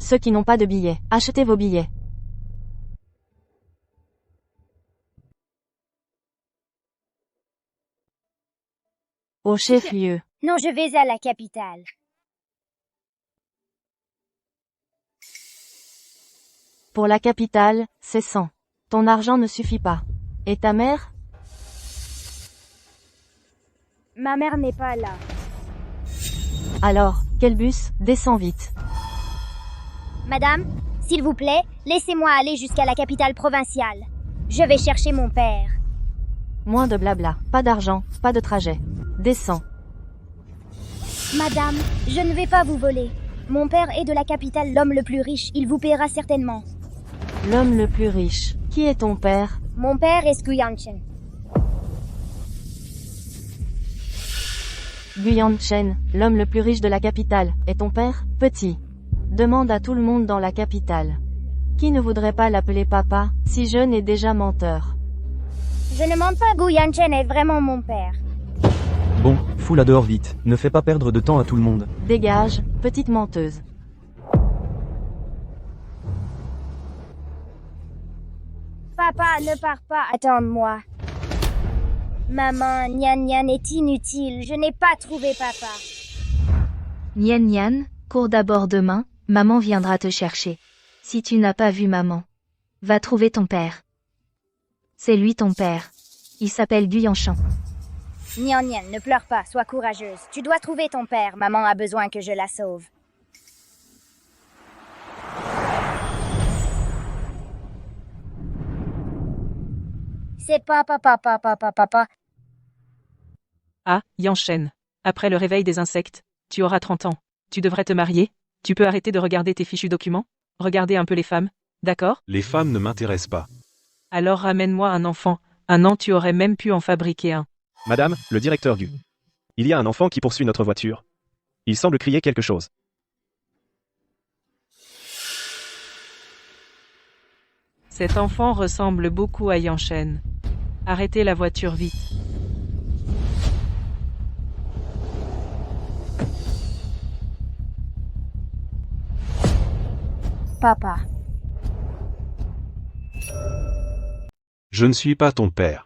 Ceux qui n'ont pas de billets, achetez vos billets. Au chef-lieu. Non, je vais à la capitale. Pour la capitale, c'est 100. Ton argent ne suffit pas. Et ta mère? Ma mère n'est pas là. Alors, quel bus? Descends vite. Madame, s'il vous plaît, laissez-moi aller jusqu'à la capitale provinciale. Je vais chercher mon père. Moins de blabla, pas d'argent, pas de trajet. Descends. Madame, je ne vais pas vous voler. Mon père est de la capitale, l'homme le plus riche. Il vous paiera certainement. L'homme le plus riche. Qui est ton père? Mon père est Skuyanchen. Guyan Chen, l'homme le plus riche de la capitale, est ton père? Petit. Demande à tout le monde dans la capitale. Qui ne voudrait pas l'appeler papa, si jeune et déjà menteur? Je ne mens pas, Guyanchen est vraiment mon père. Bon, fous-la dehors vite, ne fais pas perdre de temps à tout le monde. Dégage, petite menteuse. Papa, ne pars pas, attends-moi. Maman, Nian Nian est inutile, je n'ai pas trouvé papa. Nian Nian, cours d'abord demain, maman viendra te chercher. Si tu n'as pas vu maman, va trouver ton père. C'est lui ton père. Il s'appelle Guyanchan. Nian Nian, ne pleure pas, sois courageuse. Tu dois trouver ton père, maman a besoin que je la sauve. C'est papa. Ah, Yanchen. Après le réveil des insectes, tu auras 30 ans. Tu devrais te marier. Tu peux arrêter de regarder tes fichus documents. Regarder un peu les femmes. D'accord? Les femmes ne m'intéressent pas. Alors ramène-moi un enfant. Un an tu aurais même pu en fabriquer un. Madame, le directeur Gu. Il y a un enfant qui poursuit notre voiture. Il semble crier quelque chose. Cet enfant ressemble beaucoup à Yanchen. Arrêtez la voiture vite. Papa. Je ne suis pas ton père.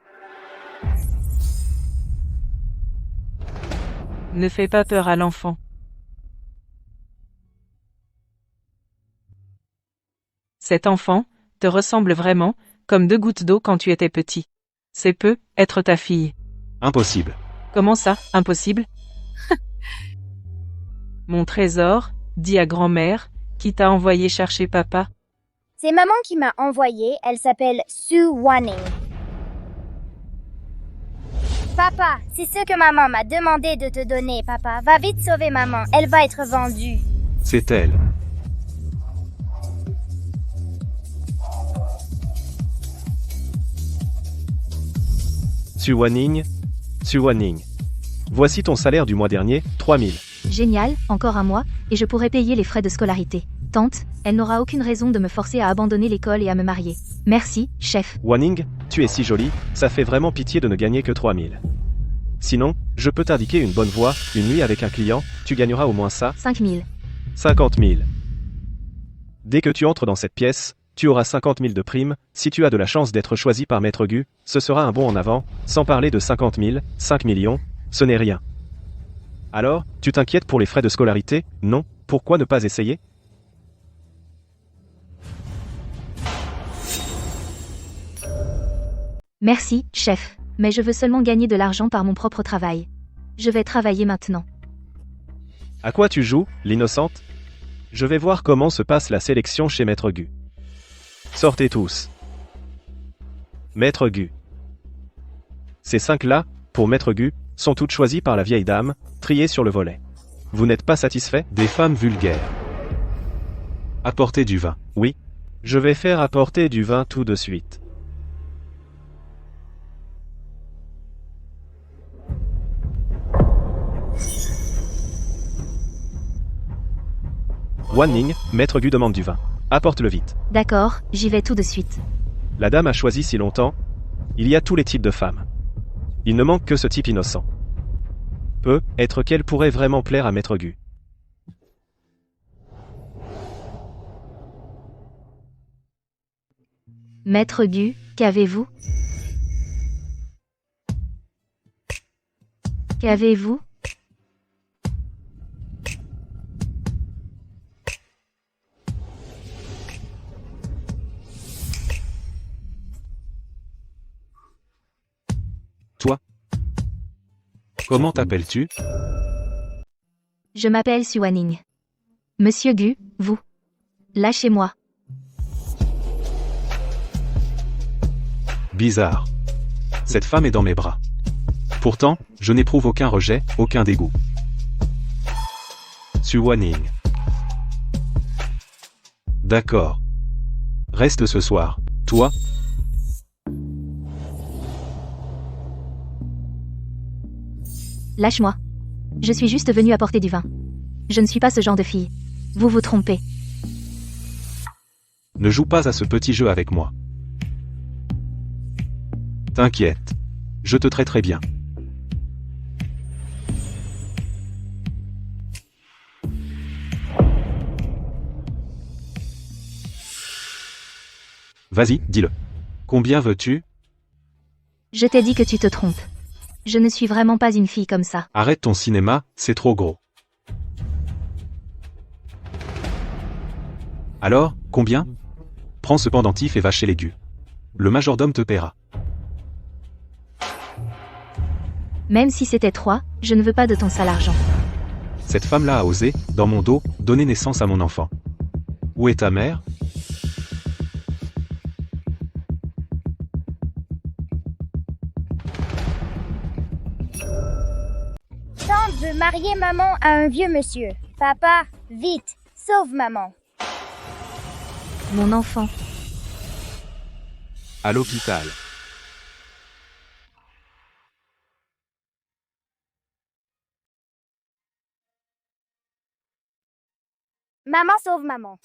Ne fais pas peur à l'enfant. Cet enfant te ressemble vraiment, comme 2 gouttes d'eau quand tu étais petit. C'est peu, être ta fille. Impossible. Comment ça, impossible? Mon trésor, dis à grand-mère, qui t'a envoyé chercher papa. C'est maman qui m'a envoyé, elle s'appelle Su Wanning. Papa, c'est ce que maman m'a demandé de te donner, papa. Va vite sauver maman, elle va être vendue. C'est elle. Suwaning. Voici ton salaire du mois dernier, 3000. Génial, encore un mois, et je pourrai payer les frais de scolarité. Tante, elle n'aura aucune raison de me forcer à abandonner l'école et à me marier. Merci, chef. Wanning, tu es si jolie, ça fait vraiment pitié de ne gagner que 3000. Sinon, je peux t'indiquer une bonne voie, une nuit avec un client, tu gagneras au moins ça. 5000. 50 000. Dès que tu entres dans cette pièce, tu auras 50 000 de primes, si tu as de la chance d'être choisi par Maître Gu, ce sera un bond en avant, sans parler de 50 000, 5 millions, ce n'est rien. Alors, tu t'inquiètes pour les frais de scolarité? Non, pourquoi ne pas essayer? Merci, chef, mais je veux seulement gagner de l'argent par mon propre travail. Je vais travailler maintenant. À quoi tu joues, l'innocente? Je vais voir comment se passe la sélection chez Maître Gu. Sortez tous. Maître Gu. Ces 5-là, pour Maître Gu, sont toutes choisies par la vieille dame, triées sur le volet. Vous n'êtes pas satisfait? Des femmes vulgaires. Apportez du vin. Oui. Je vais faire apporter du vin tout de suite. Wanning, Maître Gu demande du vin. Apporte-le vite. D'accord, j'y vais tout de suite. La dame a choisi si longtemps. Il y a tous les types de femmes. Il ne manque que ce type innocent. Peut être qu'elle pourrait vraiment plaire à Maître Gu. Maître Gu, qu'avez-vous? Qu'avez-vous? Toi? Comment t'appelles-tu? Je m'appelle Suaning. Monsieur Gu, vous. Lâchez-moi. Bizarre. Cette femme est dans mes bras. Pourtant, je n'éprouve aucun rejet, aucun dégoût. Suwaning. D'accord. Reste ce soir. Toi? Lâche-moi. Je suis juste venue apporter du vin. Je ne suis pas ce genre de fille. Vous vous trompez. Ne joue pas à ce petit jeu avec moi. T'inquiète. Je te traiterai bien. Vas-y, dis-le. Combien veux-tu? Je t'ai dit que tu te trompes. Je ne suis vraiment pas une fille comme ça. Arrête ton cinéma, c'est trop gros. Alors, combien? Prends ce pendentif et va chez les Gu. Le majordome te paiera. Même si c'était 3, je ne veux pas de ton sale argent. Cette femme-là a osé, dans mon dos, donner naissance à mon enfant. Où est ta mère? Tante veut marier maman à un vieux monsieur. Papa, vite, sauve maman. Mon enfant. À l'hôpital. Maman sauve maman.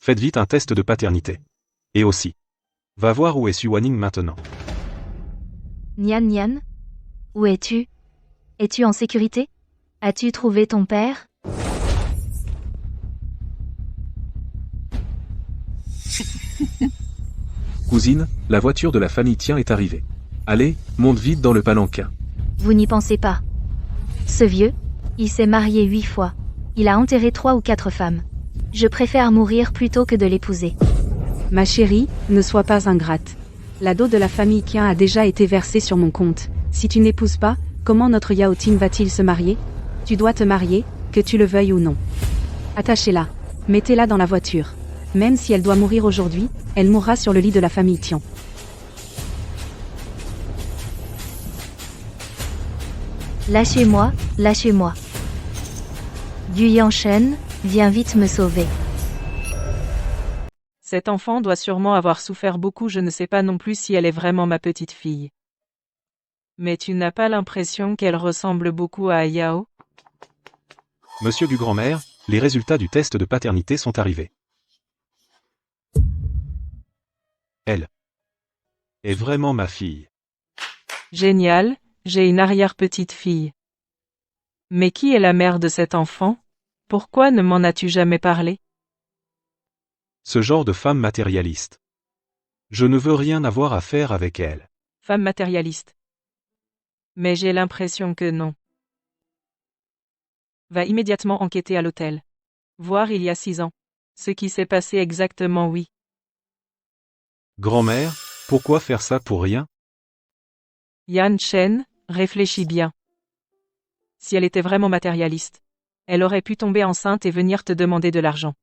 Faites vite un test de paternité. Et aussi. Va voir où est Suwaning maintenant. Nian Nian? Où es-tu? Es-tu en sécurité? As-tu trouvé ton père? Cousine, la voiture de la famille Tien est arrivée. Allez, monte vite dans le palanquin. Vous n'y pensez pas. Ce vieux, il s'est marié 8 fois. Il a enterré 3 ou 4 femmes. Je préfère mourir plutôt que de l'épouser. Ma chérie, ne sois pas ingrate. La dot de la famille Qian a déjà été versée sur mon compte. Si tu n'épouses pas, comment notre Yao Ting va-t-il se marier? Tu dois te marier, que tu le veuilles ou non. Attachez-la. Mettez-la dans la voiture. Même si elle doit mourir aujourd'hui, elle mourra sur le lit de la famille Tian. Lâchez-moi, lâchez-moi. Gu Yanshen, viens vite me sauver. Cet enfant doit sûrement avoir souffert beaucoup, je ne sais pas non plus si elle est vraiment ma petite fille. Mais tu n'as pas l'impression qu'elle ressemble beaucoup à Yao? Monsieur du grand-mère, les résultats du test de paternité sont arrivés. Elle est vraiment ma fille. Génial, j'ai une arrière-petite-fille. Mais qui est la mère de cet enfant? Pourquoi ne m'en as-tu jamais parlé? Ce genre de femme matérialiste. Je ne veux rien avoir à faire avec elle. Femme matérialiste. Mais j'ai l'impression que non. Va immédiatement enquêter à l'hôtel. Voir il y a 6 ans. Ce qui s'est passé exactement, oui. Grand-mère, pourquoi faire ça pour rien? Yan Chen, réfléchis bien. Si elle était vraiment matérialiste, elle aurait pu tomber enceinte et venir te demander de l'argent.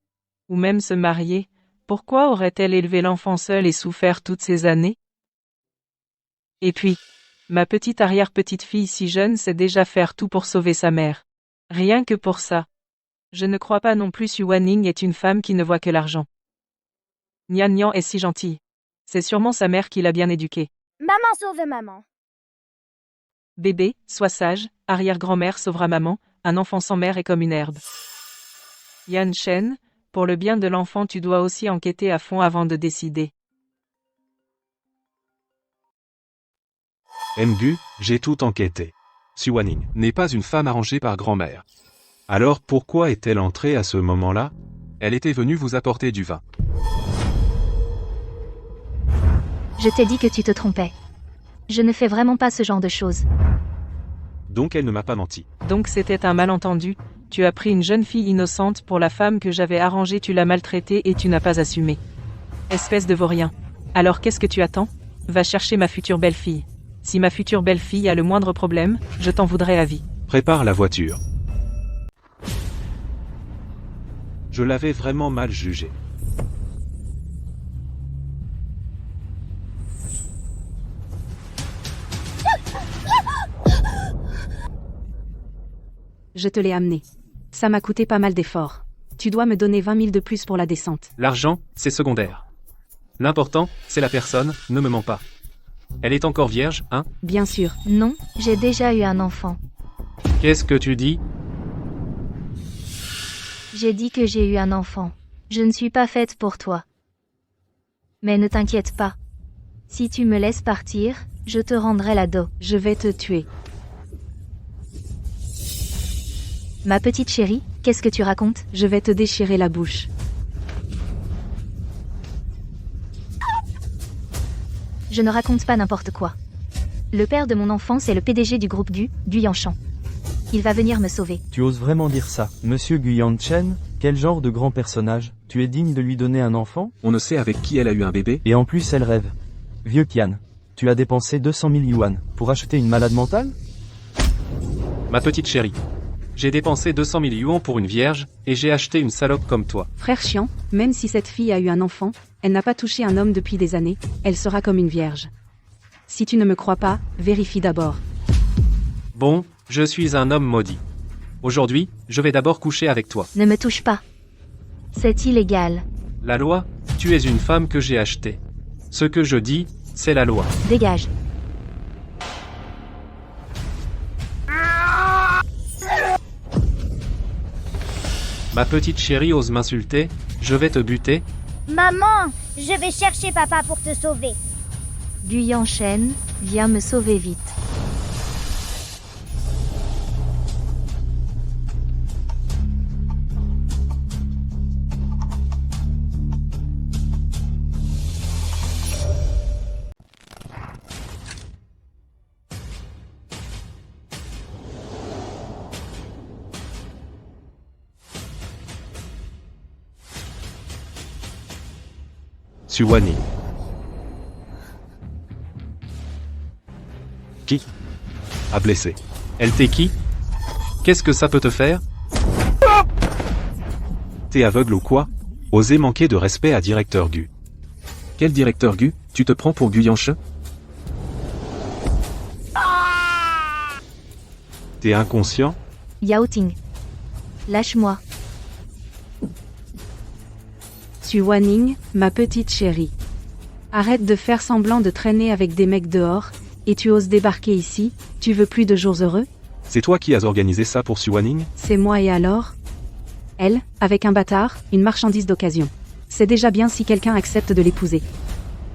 Ou même se marier, pourquoi aurait-elle élevé l'enfant seule et souffert toutes ces années? Et puis, ma petite arrière-petite-fille si jeune sait déjà faire tout pour sauver sa mère. Rien que pour ça. Je ne crois pas non plus Suwaning est une femme qui ne voit que l'argent. Nian Nian est si gentille. C'est sûrement sa mère qui l'a bien éduquée. Maman sauve maman. Bébé, sois sage, arrière-grand-mère sauvera maman, un enfant sans mère est comme une herbe. Yan Chen, pour le bien de l'enfant tu dois aussi enquêter à fond avant de décider. Mgu, j'ai tout enquêté. Suwaning n'est pas une femme arrangée par grand-mère. Alors pourquoi est-elle entrée à ce moment-là? Elle était venue vous apporter du vin. Je t'ai dit que tu te trompais. Je ne fais vraiment pas ce genre de choses. Donc elle ne m'a pas menti. Donc c'était un malentendu. Tu as pris une jeune fille innocente pour la femme que j'avais arrangée, tu l'as maltraitée et tu n'as pas assumé. Espèce de vaurien. Alors qu'est-ce que tu attends? Va chercher ma future belle-fille. Si ma future belle-fille a le moindre problème, je t'en voudrais à vie. Prépare la voiture. Je l'avais vraiment mal jugé. Je te l'ai amené. Ça m'a coûté pas mal d'efforts. Tu dois me donner 20 000 de plus pour la descente. L'argent, c'est secondaire. L'important, c'est la personne, ne me mens pas. Elle est encore vierge, hein? Bien sûr. Non, j'ai déjà eu un enfant. Qu'est-ce que tu dis? J'ai dit que j'ai eu un enfant. Je ne suis pas faite pour toi. Mais ne t'inquiète pas. Si tu me laisses partir, je te rendrai la dot. Je vais te tuer. Ma petite chérie, qu'est-ce que tu racontes? Je vais te déchirer la bouche. Je ne raconte pas n'importe quoi. Le père de mon enfant, c'est le PDG du groupe Gu Yanshan. Il va venir me sauver. Tu oses vraiment dire ça, Monsieur Guyan Chen? Quel genre de grand personnage? Tu es digne de lui donner un enfant? On ne sait avec qui elle a eu un bébé? Et en plus elle rêve. Vieux Kian, tu as dépensé 200 000 yuan pour acheter une malade mentale? Ma petite chérie. J'ai dépensé 200 000 yuan pour une vierge, et j'ai acheté une salope comme toi. Frère chiant, même si cette fille a eu un enfant, elle n'a pas touché un homme depuis des années, elle sera comme une vierge. Si tu ne me crois pas, vérifie d'abord. Bon, je suis un homme maudit. Aujourd'hui, je vais d'abord coucher avec toi. Ne me touche pas. C'est illégal. La loi, tu es une femme que j'ai achetée. Ce que je dis, c'est la loi. Dégage. Ma petite chérie ose m'insulter, je vais te buter. Maman, je vais chercher papa pour te sauver. Gu Yanshan, viens me sauver vite. Suwani. Qui a blessé? Elle t'est qui? Qu'est-ce que ça peut te faire? T'es aveugle ou quoi? Osez manquer de respect à directeur Gu. Quel directeur Gu? Tu te prends pour Gu Yanshan? T'es inconscient? Yao Ting. Lâche-moi. Suwaning, ma petite chérie. Arrête de faire semblant de traîner avec des mecs dehors, et tu oses débarquer ici, tu veux plus de jours heureux? C'est toi qui as organisé ça pour Suwaning? C'est moi et alors? Elle, avec un bâtard, une marchandise d'occasion. C'est déjà bien si quelqu'un accepte de l'épouser.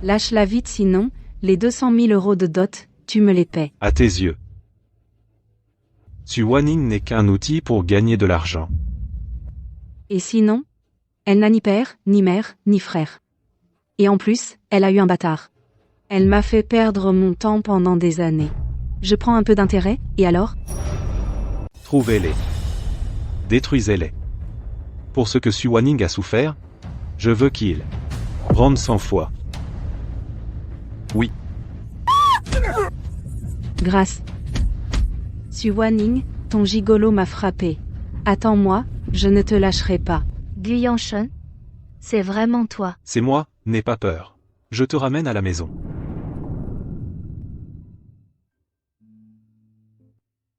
Lâche-la vite sinon, les 200 000 euros de dot, tu me les paies. À tes yeux. Suwaning n'est qu'un outil pour gagner de l'argent. Et sinon? Elle n'a ni père, ni mère, ni frère. Et en plus, elle a eu un bâtard. Elle m'a fait perdre mon temps pendant des années. Je prends un peu d'intérêt, et alors? Trouvez-les. Détruisez-les. Pour ce que Suwaning a souffert, je veux qu'il rende 100 fois. Oui. Grâce. Suwaning, ton gigolo m'a frappé. Attends-moi, je ne te lâcherai pas. Gu Yanshan, c'est vraiment toi. C'est moi, n'aie pas peur. Je te ramène à la maison.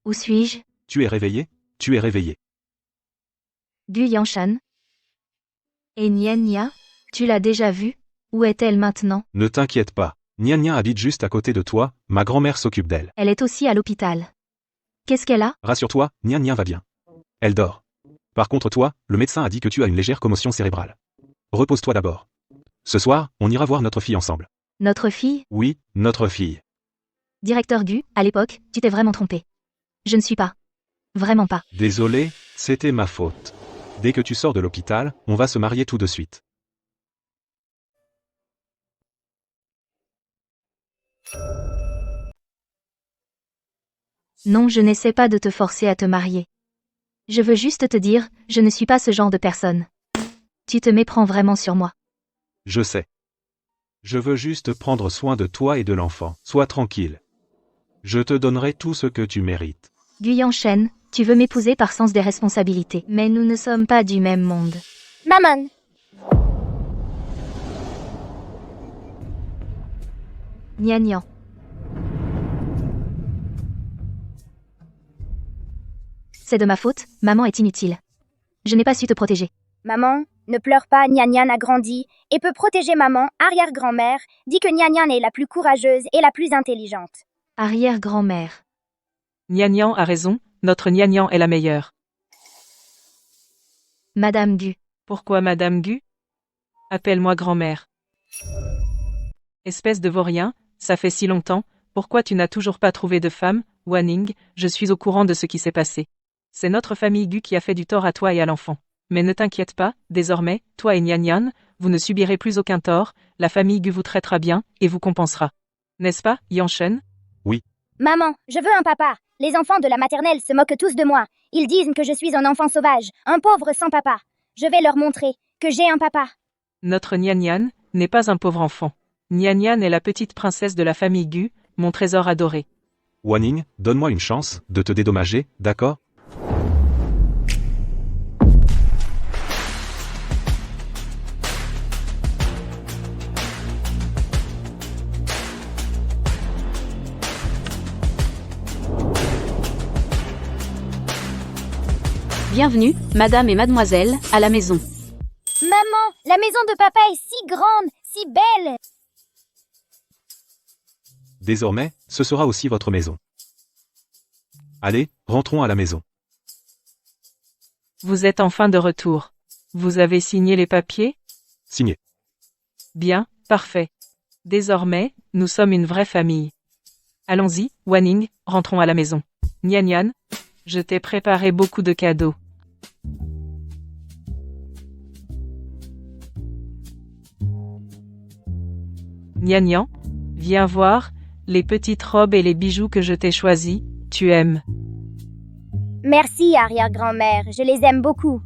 Où suis-je? Tu es réveillé? Tu es réveillé. Gu Yanshan. Et Nian Nia, tu l'as déjà vue? Où est-elle maintenant? Ne t'inquiète pas. Nia Nia habite juste à côté de toi, ma grand-mère s'occupe d'elle. Elle est aussi à l'hôpital. Qu'est-ce qu'elle a? Rassure-toi, Nia Nia va bien. Elle dort. Par contre toi, le médecin a dit que tu as une légère commotion cérébrale. Repose-toi d'abord. Ce soir, on ira voir notre fille ensemble. Notre fille? Oui, notre fille. Directeur Gu, à l'époque, tu t'es vraiment trompé. Je ne suis pas. Vraiment pas. Désolé, c'était ma faute. Dès que tu sors de l'hôpital, on va se marier tout de suite. Non, je n'essaie pas de te forcer à te marier. Je veux juste te dire, je ne suis pas ce genre de personne. Tu te méprends vraiment sur moi. Je sais. Je veux juste prendre soin de toi et de l'enfant. Sois tranquille. Je te donnerai tout ce que tu mérites. Guyan Shen, tu veux m'épouser par sens des responsabilités. Mais nous ne sommes pas du même monde. Maman, Nian. C'est de ma faute, maman est inutile. Je n'ai pas su te protéger. maman, ne pleure pas, Nian Nian a grandi et peut protéger maman, arrière-grand-mère, dit que Nian Nian est la plus courageuse et la plus intelligente. Arrière-grand-mère. Nian a raison, notre Nian est la meilleure. Madame Gu. Pourquoi Madame Gu? Appelle-moi grand-mère. Espèce de vaurien, ça fait si longtemps, pourquoi tu n'as toujours pas trouvé de femme, Wanning? Je suis au courant de ce qui s'est passé. C'est notre famille Gu qui a fait du tort à toi et à l'enfant. Mais ne t'inquiète pas, désormais, toi et Nian, vous ne subirez plus aucun tort, la famille Gu vous traitera bien, et vous compensera. N'est-ce pas, Yanshen? Maman, je veux un papa. Les enfants de la maternelle se moquent tous de moi. Ils disent que je suis un enfant sauvage, un pauvre sans papa. Je vais leur montrer que j'ai un papa. Notre Nian n'est pas un pauvre enfant. Nian est la petite princesse de la famille Gu, mon trésor adoré. Wanning, donne-moi une chance de te dédommager, d'accord? Bienvenue, madame et mademoiselle, à la maison. Maman, la maison de papa est si grande, si belle. Désormais, ce sera aussi votre maison. Allez, rentrons à la maison. Vous êtes enfin de retour. Vous avez signé les papiers? Signé. Bien, parfait. Désormais, nous sommes une vraie famille. Allons-y, Wanning, rentrons à la maison. Nian, je t'ai préparé beaucoup de cadeaux. Nian, viens voir, les petites robes et les bijoux que je t'ai choisis, tu aimes. Merci, arrière-grand-mère, je les aime beaucoup.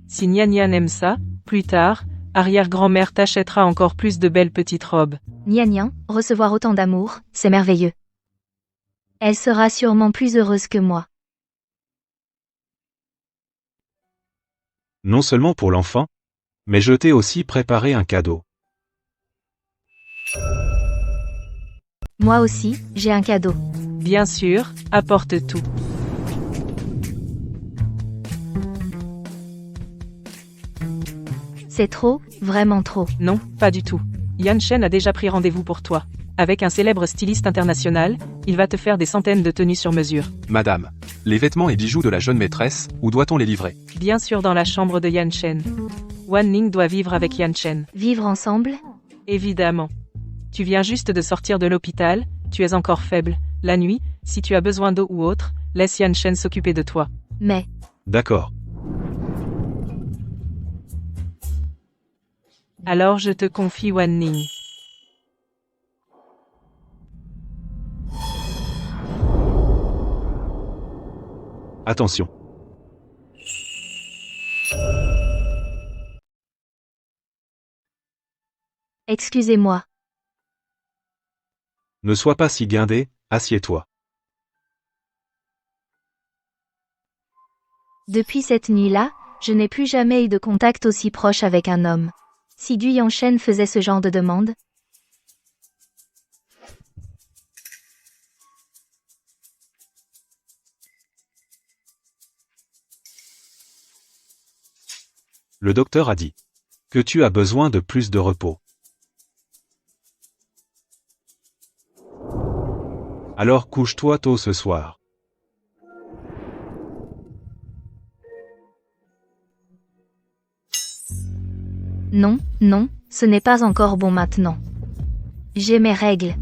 Si Nian aime ça, plus tard, arrière-grand-mère t'achètera encore plus de belles petites robes. Nian, recevoir autant d'amour, c'est merveilleux. Elle sera sûrement plus heureuse que moi. Non seulement pour l'enfant, mais je t'ai aussi préparé un cadeau. Moi aussi, j'ai un cadeau. Bien sûr, apporte tout. C'est trop, vraiment trop. Non, pas du tout. Yanshen a déjà pris rendez-vous pour toi. Avec un célèbre styliste international, il va te faire des centaines de tenues sur mesure. Madame, les vêtements et bijoux de la jeune maîtresse, où doit-on les livrer? Bien sûr dans la chambre de Yanshen. Wanning doit vivre avec Yanshen. Vivre ensemble? Évidemment. Tu viens juste de sortir de l'hôpital, tu es encore faible. La nuit, si tu as besoin d'eau ou autre, laisse Yanshen s'occuper de toi. Mais, D'accord. Alors je te confie Wanning. Attention. excusez-moi. Ne sois pas si guindé, assieds-toi. Depuis cette nuit-là, je n'ai plus jamais eu de contact aussi proche avec un homme. Si Gu Yanshen faisait ce genre de demande, Le docteur a dit que tu as besoin de plus de repos. Alors couche-toi tôt ce soir. non, non, ce n'est pas encore bon maintenant. J'ai mes règles.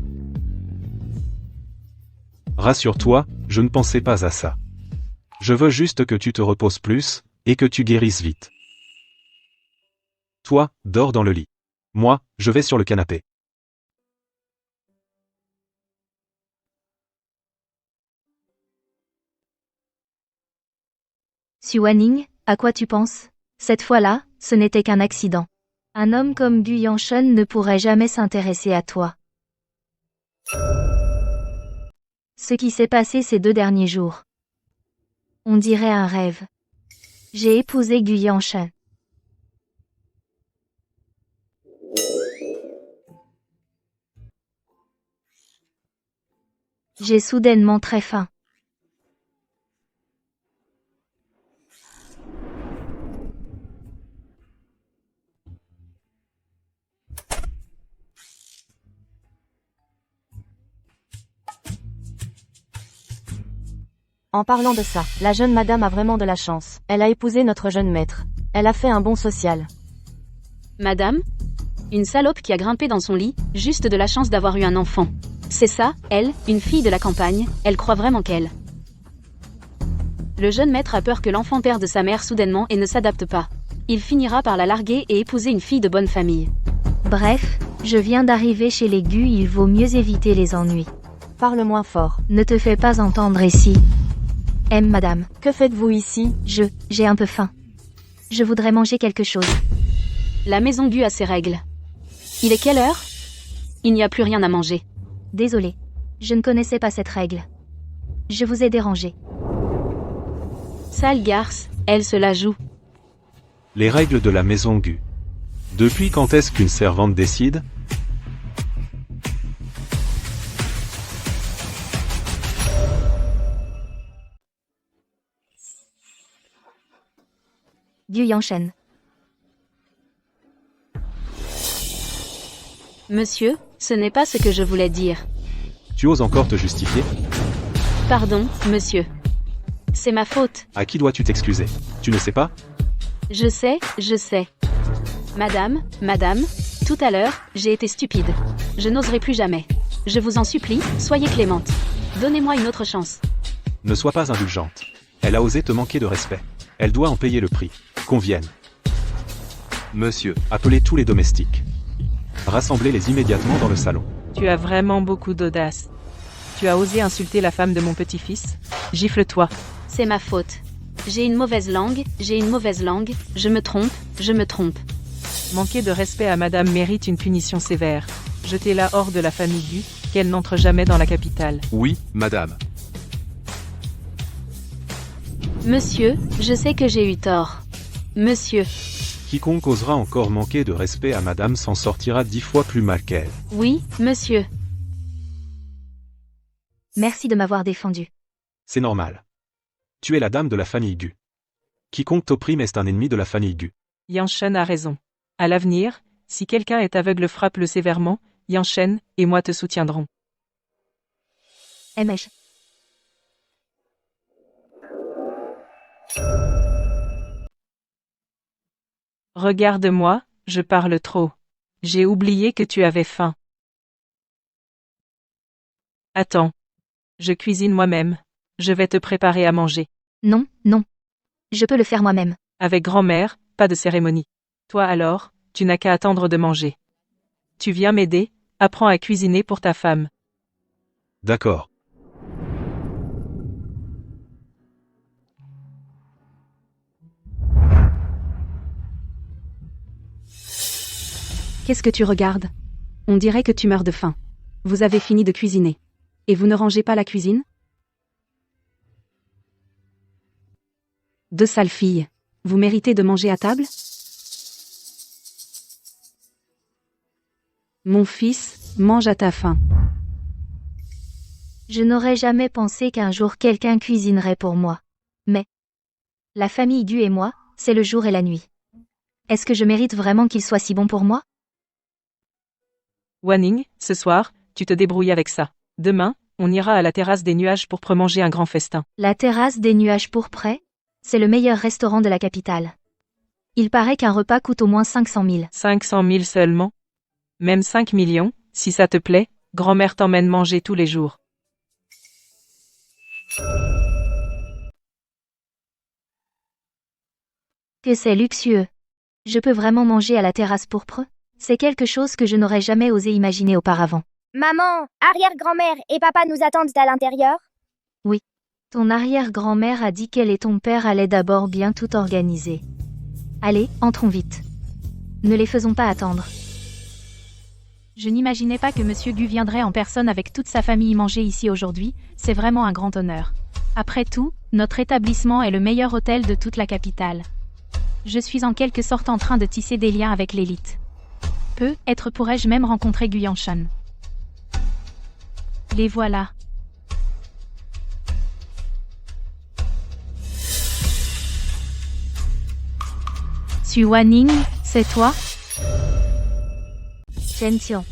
Rassure-toi, je ne pensais pas à ça. Je veux juste que tu te reposes plus, et que tu guérisses vite. Toi, dors dans le lit. Moi, je vais sur le canapé. Suwaning, à quoi tu penses? Cette fois-là, ce n'était qu'un accident. Un homme comme Gu Yanshen ne pourrait jamais s'intéresser à toi. Ce qui s'est passé ces 2 derniers jours. On dirait un rêve. J'ai épousé Gu Yanshen. J'ai soudainement très faim. En parlant de ça, la jeune madame a vraiment de la chance. Elle a épousé notre jeune maître. Elle a fait un bon social. Madame? Une salope qui a grimpé dans son lit, juste de la chance d'avoir eu un enfant. C'est ça, elle, une fille de la campagne, elle croit vraiment qu'elle. Le jeune maître a peur que l'enfant perde sa mère soudainement et ne s'adapte pas. Il finira par la larguer et épouser une fille de bonne famille. Bref, je viens d'arriver chez les Gu, il vaut mieux éviter les ennuis. Parle moins fort. Ne te fais pas entendre ici. Madame. Que faites-vous ici? J'ai un peu faim. Je voudrais manger quelque chose. La maison Gu a ses règles. Il est quelle heure? Il n'y a plus rien à manger. Désolée. Je ne connaissais pas cette règle. Je vous ai dérangé. Sale garce, elle se la joue. Les règles de la maison Gu. Depuis quand est-ce qu'une servante décide? Gu Yanshen. Monsieur, ce n'est pas ce que je voulais dire. Tu oses encore te justifier? Pardon, monsieur. C'est ma faute. À qui dois-tu t'excuser? Tu ne sais pas? Je sais. Madame, tout à l'heure, j'ai été stupide. Je n'oserai plus jamais. Je vous en supplie, soyez clémente. Donnez-moi une autre chance. Ne sois pas indulgente. Elle a osé te manquer de respect. Elle doit en payer le prix. Qu'on vienne. Monsieur, appelez tous les domestiques. Rassemblez-les immédiatement dans le salon. Tu as vraiment beaucoup d'audace. Tu as osé insulter la femme de mon petit-fils? Gifle-toi. C'est ma faute. J'ai une mauvaise langue, je me trompe. Manquer de respect à madame mérite une punition sévère. Jetez-la hors de la famille Gu, qu'elle n'entre jamais dans la capitale. Oui, madame. Monsieur, je sais que j'ai eu tort. Monsieur. Quiconque osera encore manquer de respect à madame s'en sortira 10 fois plus mal qu'elle. Oui, monsieur. Merci de m'avoir défendu. C'est normal. Tu es la dame de la famille Gu. Quiconque t'opprime est un ennemi de la famille Gu. Yanshen a raison. À l'avenir, si quelqu'un est aveugle, frappe-le sévèrement. Yanshen et moi te soutiendrons. Mèche. Regarde-moi, je parle trop. J'ai oublié que tu avais faim. Attends. Je cuisine moi-même. Je vais te préparer à manger. Non. Je peux le faire moi-même. Avec grand-mère, pas de cérémonie. Toi alors, tu n'as qu'à attendre de manger. Tu viens m'aider, apprends à cuisiner pour ta femme. D'accord. Qu'est-ce que tu regardes? On dirait que tu meurs de faim. Vous avez fini de cuisiner. Et vous ne rangez pas la cuisine? Deux sales filles. Vous méritez de manger à table? Mon fils, mange à ta faim. Je n'aurais jamais pensé qu'un jour quelqu'un cuisinerait pour moi. Mais la famille Gu et moi, c'est le jour et la nuit. Est-ce que je mérite vraiment qu'il soit si bon pour moi? Wanning, ce soir, tu te débrouilles avec ça. Demain, on ira à la terrasse des nuages pour manger un grand festin. La terrasse des nuages pourprés? C'est le meilleur restaurant de la capitale. Il paraît qu'un repas coûte au moins 500 000. 500 000 seulement? Même 5 millions, si ça te plaît, grand-mère t'emmène manger tous les jours. Que c'est luxueux. Je peux vraiment manger à la terrasse pourpre? C'est quelque chose que je n'aurais jamais osé imaginer auparavant. Maman, arrière-grand-mère et papa nous attendent à l'intérieur? Ton arrière-grand-mère a dit qu'elle et ton père allaient d'abord bien tout organiser. Allez, entrons vite. Ne les faisons pas attendre. Je n'imaginais pas que Monsieur Gu viendrait en personne avec toute sa famille manger ici aujourd'hui, c'est vraiment un grand honneur. Après tout, notre établissement est le meilleur hôtel de toute la capitale. Je suis en quelque sorte en train de tisser des liens avec l'élite. Peut-être pourrais-je même rencontrer Gu Yanshan. Les voilà. Xu Wanning, c'est toi? Chen Xiang,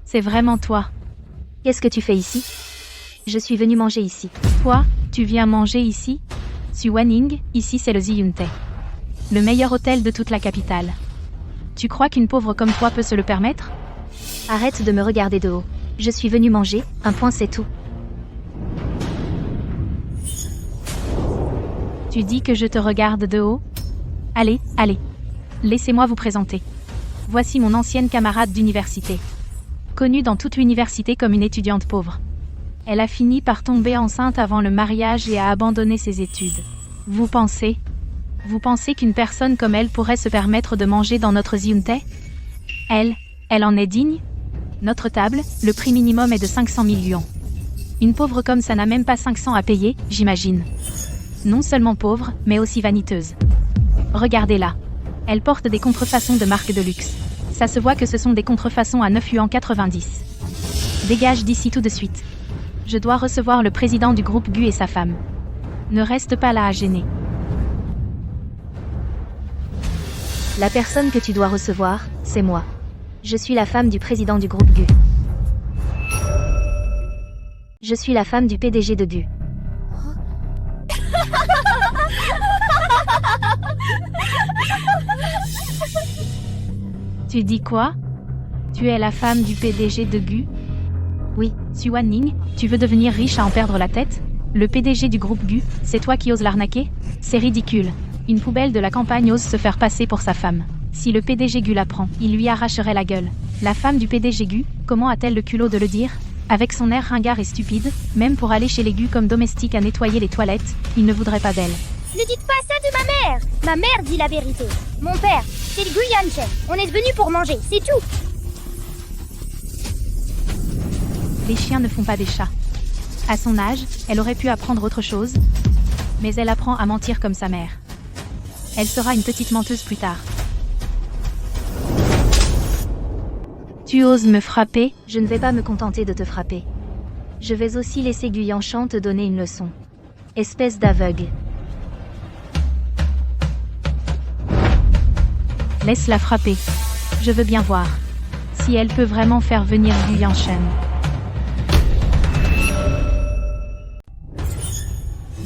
C'est vraiment toi. qu'est-ce que tu fais ici? Je suis venue manger ici. Toi, tu viens manger ici? Xu Wanning, ici c'est le Ziyuntai. Le meilleur hôtel de toute la capitale. Tu crois qu'une pauvre comme toi peut se le permettre? Arrête de me regarder de haut. Je suis venue manger, un point c'est tout. Tu dis que je te regarde de haut? Allez, allez. Laissez-moi vous présenter. Voici mon ancienne camarade d'université. Connue dans toute l'université comme une étudiante pauvre. Elle a fini par tomber enceinte avant le mariage et a abandonné ses études. Vous pensez qu'une personne comme elle pourrait se permettre de manger dans notre Ziyuntai? Elle en est digne? Notre table, le prix minimum est de 500 000 yuans. Une pauvre comme ça n'a même pas 500 à payer, j'imagine. Non seulement pauvre, mais aussi vaniteuse. Regardez-la. Elle porte des contrefaçons de marque de luxe. Ça se voit que ce sont des contrefaçons à 9 yuan 90. Dégage d'ici tout de suite. Je dois recevoir le président du groupe Gu et sa femme. Ne reste pas là à gêner. La personne que tu dois recevoir, c'est moi. Je suis la femme du président du groupe Gu. Je suis la femme du PDG de Gu. Tu dis quoi? Tu es la femme du PDG de Gu? Oui. Xu Wanning, tu veux devenir riche à en perdre la tête? Le PDG du groupe Gu, c'est toi qui oses l'arnaquer? C'est ridicule. Une poubelle de la campagne ose se faire passer pour sa femme. Si le PDG Gu l'apprend, il lui arracherait la gueule. La femme du PDG Gu, comment a-t-elle le culot de le dire? Avec son air ringard et stupide, même pour aller chez les Gu comme domestique à nettoyer les toilettes, il ne voudrait pas d'elle. Ne dites pas ça de ma mère! Ma mère dit la vérité. Mon père, c'est le Gu Yanshan. On est venu pour manger, c'est tout! Les chiens ne font pas des chats. À son âge, elle aurait pu apprendre autre chose, mais elle apprend à mentir comme sa mère. Elle sera une petite menteuse plus tard. Tu oses me frapper? Je ne vais pas me contenter de te frapper. Je vais aussi laisser Gu Yanshan te donner une leçon. Espèce d'aveugle. Laisse-la frapper. Je veux bien voir. Si elle peut vraiment faire venir Gu Yanshan.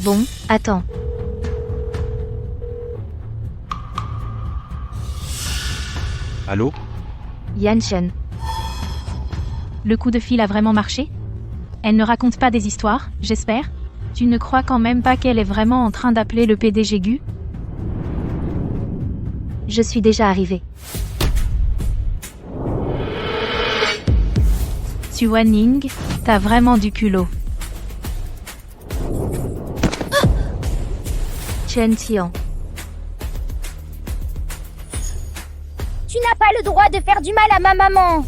Bon, attends. Allô? Yanshan. Le coup de fil a vraiment marché? Elle ne raconte pas des histoires, j'espère? Tu ne crois quand même pas qu'elle est vraiment en train d'appeler le PDG Gu? Je suis déjà arrivée. Xu Wanning, t'as vraiment du culot. Chen Xiang. Tu n'as pas le droit de faire du mal à ma maman!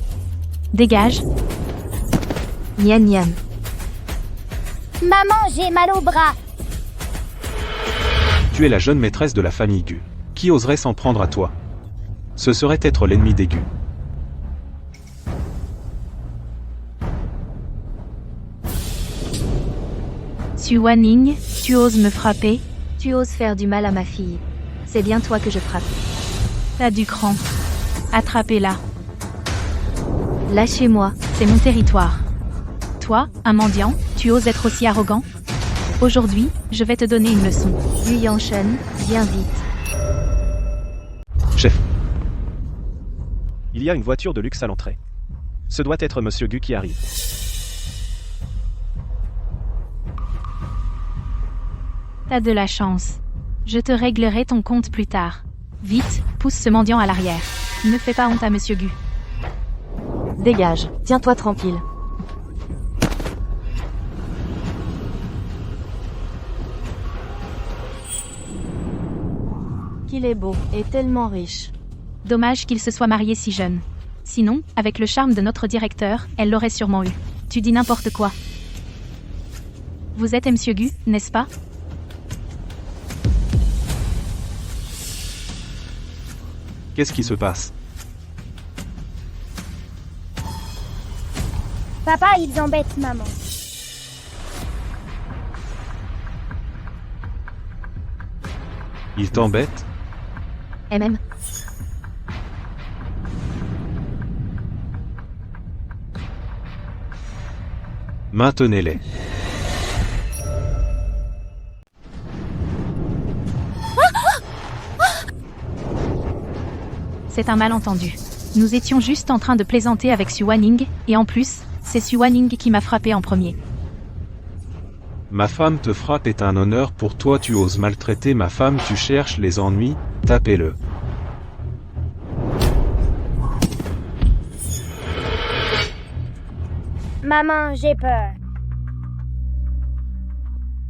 Dégage. Nian Nian. Maman, j'ai mal au bras! Tu es la jeune maîtresse de la famille Gu. Qui oserait s'en prendre à toi? Ce serait être l'ennemi des Gu. Xu Wanning, tu oses me frapper? Tu oses faire du mal à ma fille. C'est bien toi que je frappe. T'as du cran. Attrapez-la. Lâchez-moi. C'est mon territoire. Toi, un mendiant, tu oses être aussi arrogant? Aujourd'hui, je vais te donner une leçon. Gu Yanshan, viens vite. Chef, Il y a une voiture de luxe à l'entrée. Ce doit être Monsieur Gu qui arrive. T'as de la chance. Je te réglerai ton compte plus tard. Vite, pousse ce mendiant à l'arrière. Ne fais pas honte à Monsieur Gu. Dégage, tiens-toi tranquille. Qu'il est beau, et tellement riche. Dommage qu'il se soit marié si jeune. Sinon, avec le charme de notre directeur, elle l'aurait sûrement eu. Tu dis n'importe quoi. Vous êtes Monsieur Gu, n'est-ce pas? Qu'est-ce qui se passe? Papa, ils embêtent maman. Ils t'embêtent? MM. Maintenez-les. C'est un malentendu. Nous étions juste en train de plaisanter avec Su Wanning, et en plus, c'est Su Wanning qui m'a frappé en premier. Ma femme te frappe est un honneur pour toi, tu oses maltraiter ma femme, tu cherches les ennuis, tapez-le. Maman, j'ai peur.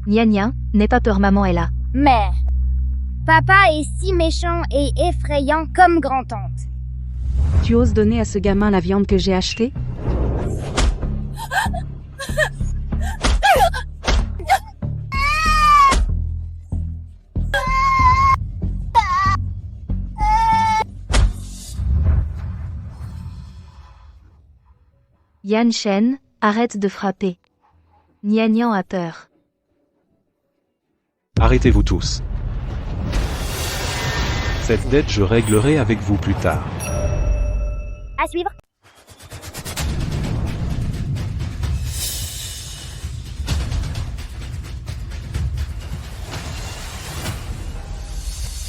Nia nia, n'aie pas peur, maman est là. Mais papa est si méchant et effrayant comme grand-tante. Tu oses donner à ce gamin la viande que j'ai achetée? Yan Shen, arrête de frapper. Nia Nian a peur. Arrêtez-vous tous. Cette dette je réglerai avec vous plus tard. À suivre.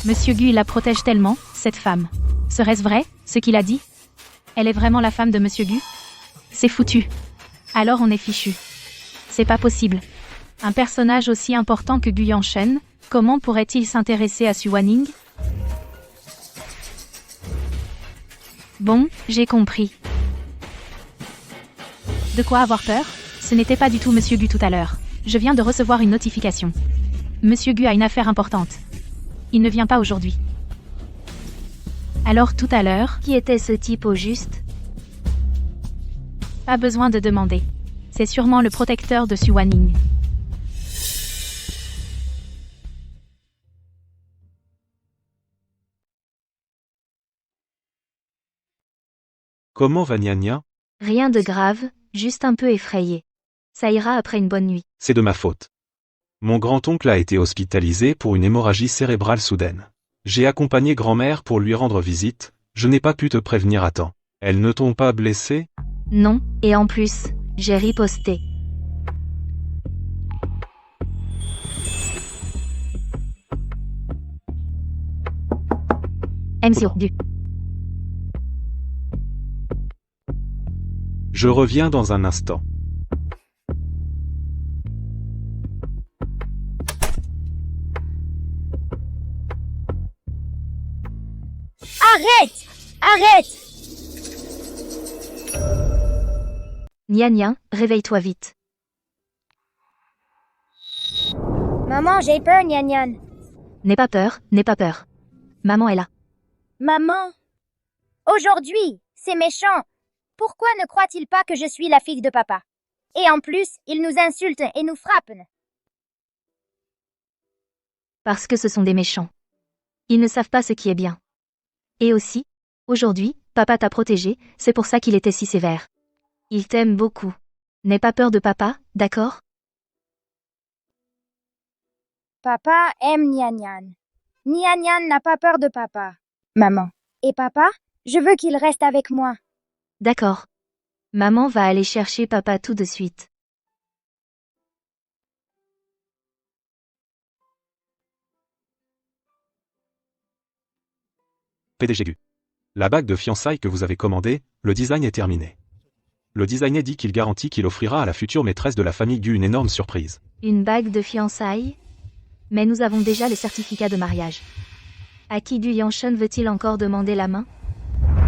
Monsieur Gu la protège tellement, cette femme. Serait-ce vrai, ce qu'il a dit? Elle est vraiment la femme de Monsieur Gu? C'est foutu. Alors on est fichu. C'est pas possible. Un personnage aussi important que Gu Yanshen, comment pourrait-il s'intéresser à Su Wanning? Bon, j'ai compris. De quoi avoir peur? Ce n'était pas du tout Monsieur Gu tout à l'heure. Je viens de recevoir une notification. Monsieur Gu a une affaire importante. Il ne vient pas aujourd'hui. Alors tout à l'heure, Qui était ce type au juste? pas besoin de demander. C'est sûrement le protecteur de Su Wanning. Comment va Nia Nia? Rien de grave, juste un peu effrayé. Ça ira après une bonne nuit. C'est de ma faute. Mon grand-oncle a été hospitalisé pour une hémorragie cérébrale soudaine. J'ai accompagné grand-mère pour lui rendre visite, je n'ai pas pu te prévenir à temps. Elles ne t'ont pas blessé? Non, et en plus, j'ai riposté. MCO du. Je reviens dans un instant. Arrête! Arrête! Nia Nia, réveille-toi vite. Maman, j'ai peur, Nian Nian. N'aie pas peur, n'aie pas peur. Maman est là. Maman, aujourd'hui, c'est méchant. Pourquoi ne croit-il pas que je suis la fille de papa? Et en plus, il nous insulte et nous frappe. Parce que ce sont des méchants. Ils ne savent pas ce qui est bien. Et aussi, aujourd'hui, papa t'a protégé, c'est pour ça qu'il était si sévère. Il t'aime beaucoup. N'aie pas peur de papa, d'accord? Papa aime Nian Nian. Nian Nian n'a pas peur de papa. Maman. Et papa, je veux qu'il reste avec moi. D'accord. Maman va aller chercher papa tout de suite. PDG Gu. La bague de fiançailles que vous avez commandée, le design est terminé. Le designer dit qu'il garantit qu'il offrira à la future maîtresse de la famille Gu une énorme surprise. Une bague de fiançailles? Mais nous avons déjà les certificats de mariage. À qui Gu Yanshen veut-il encore demander la main?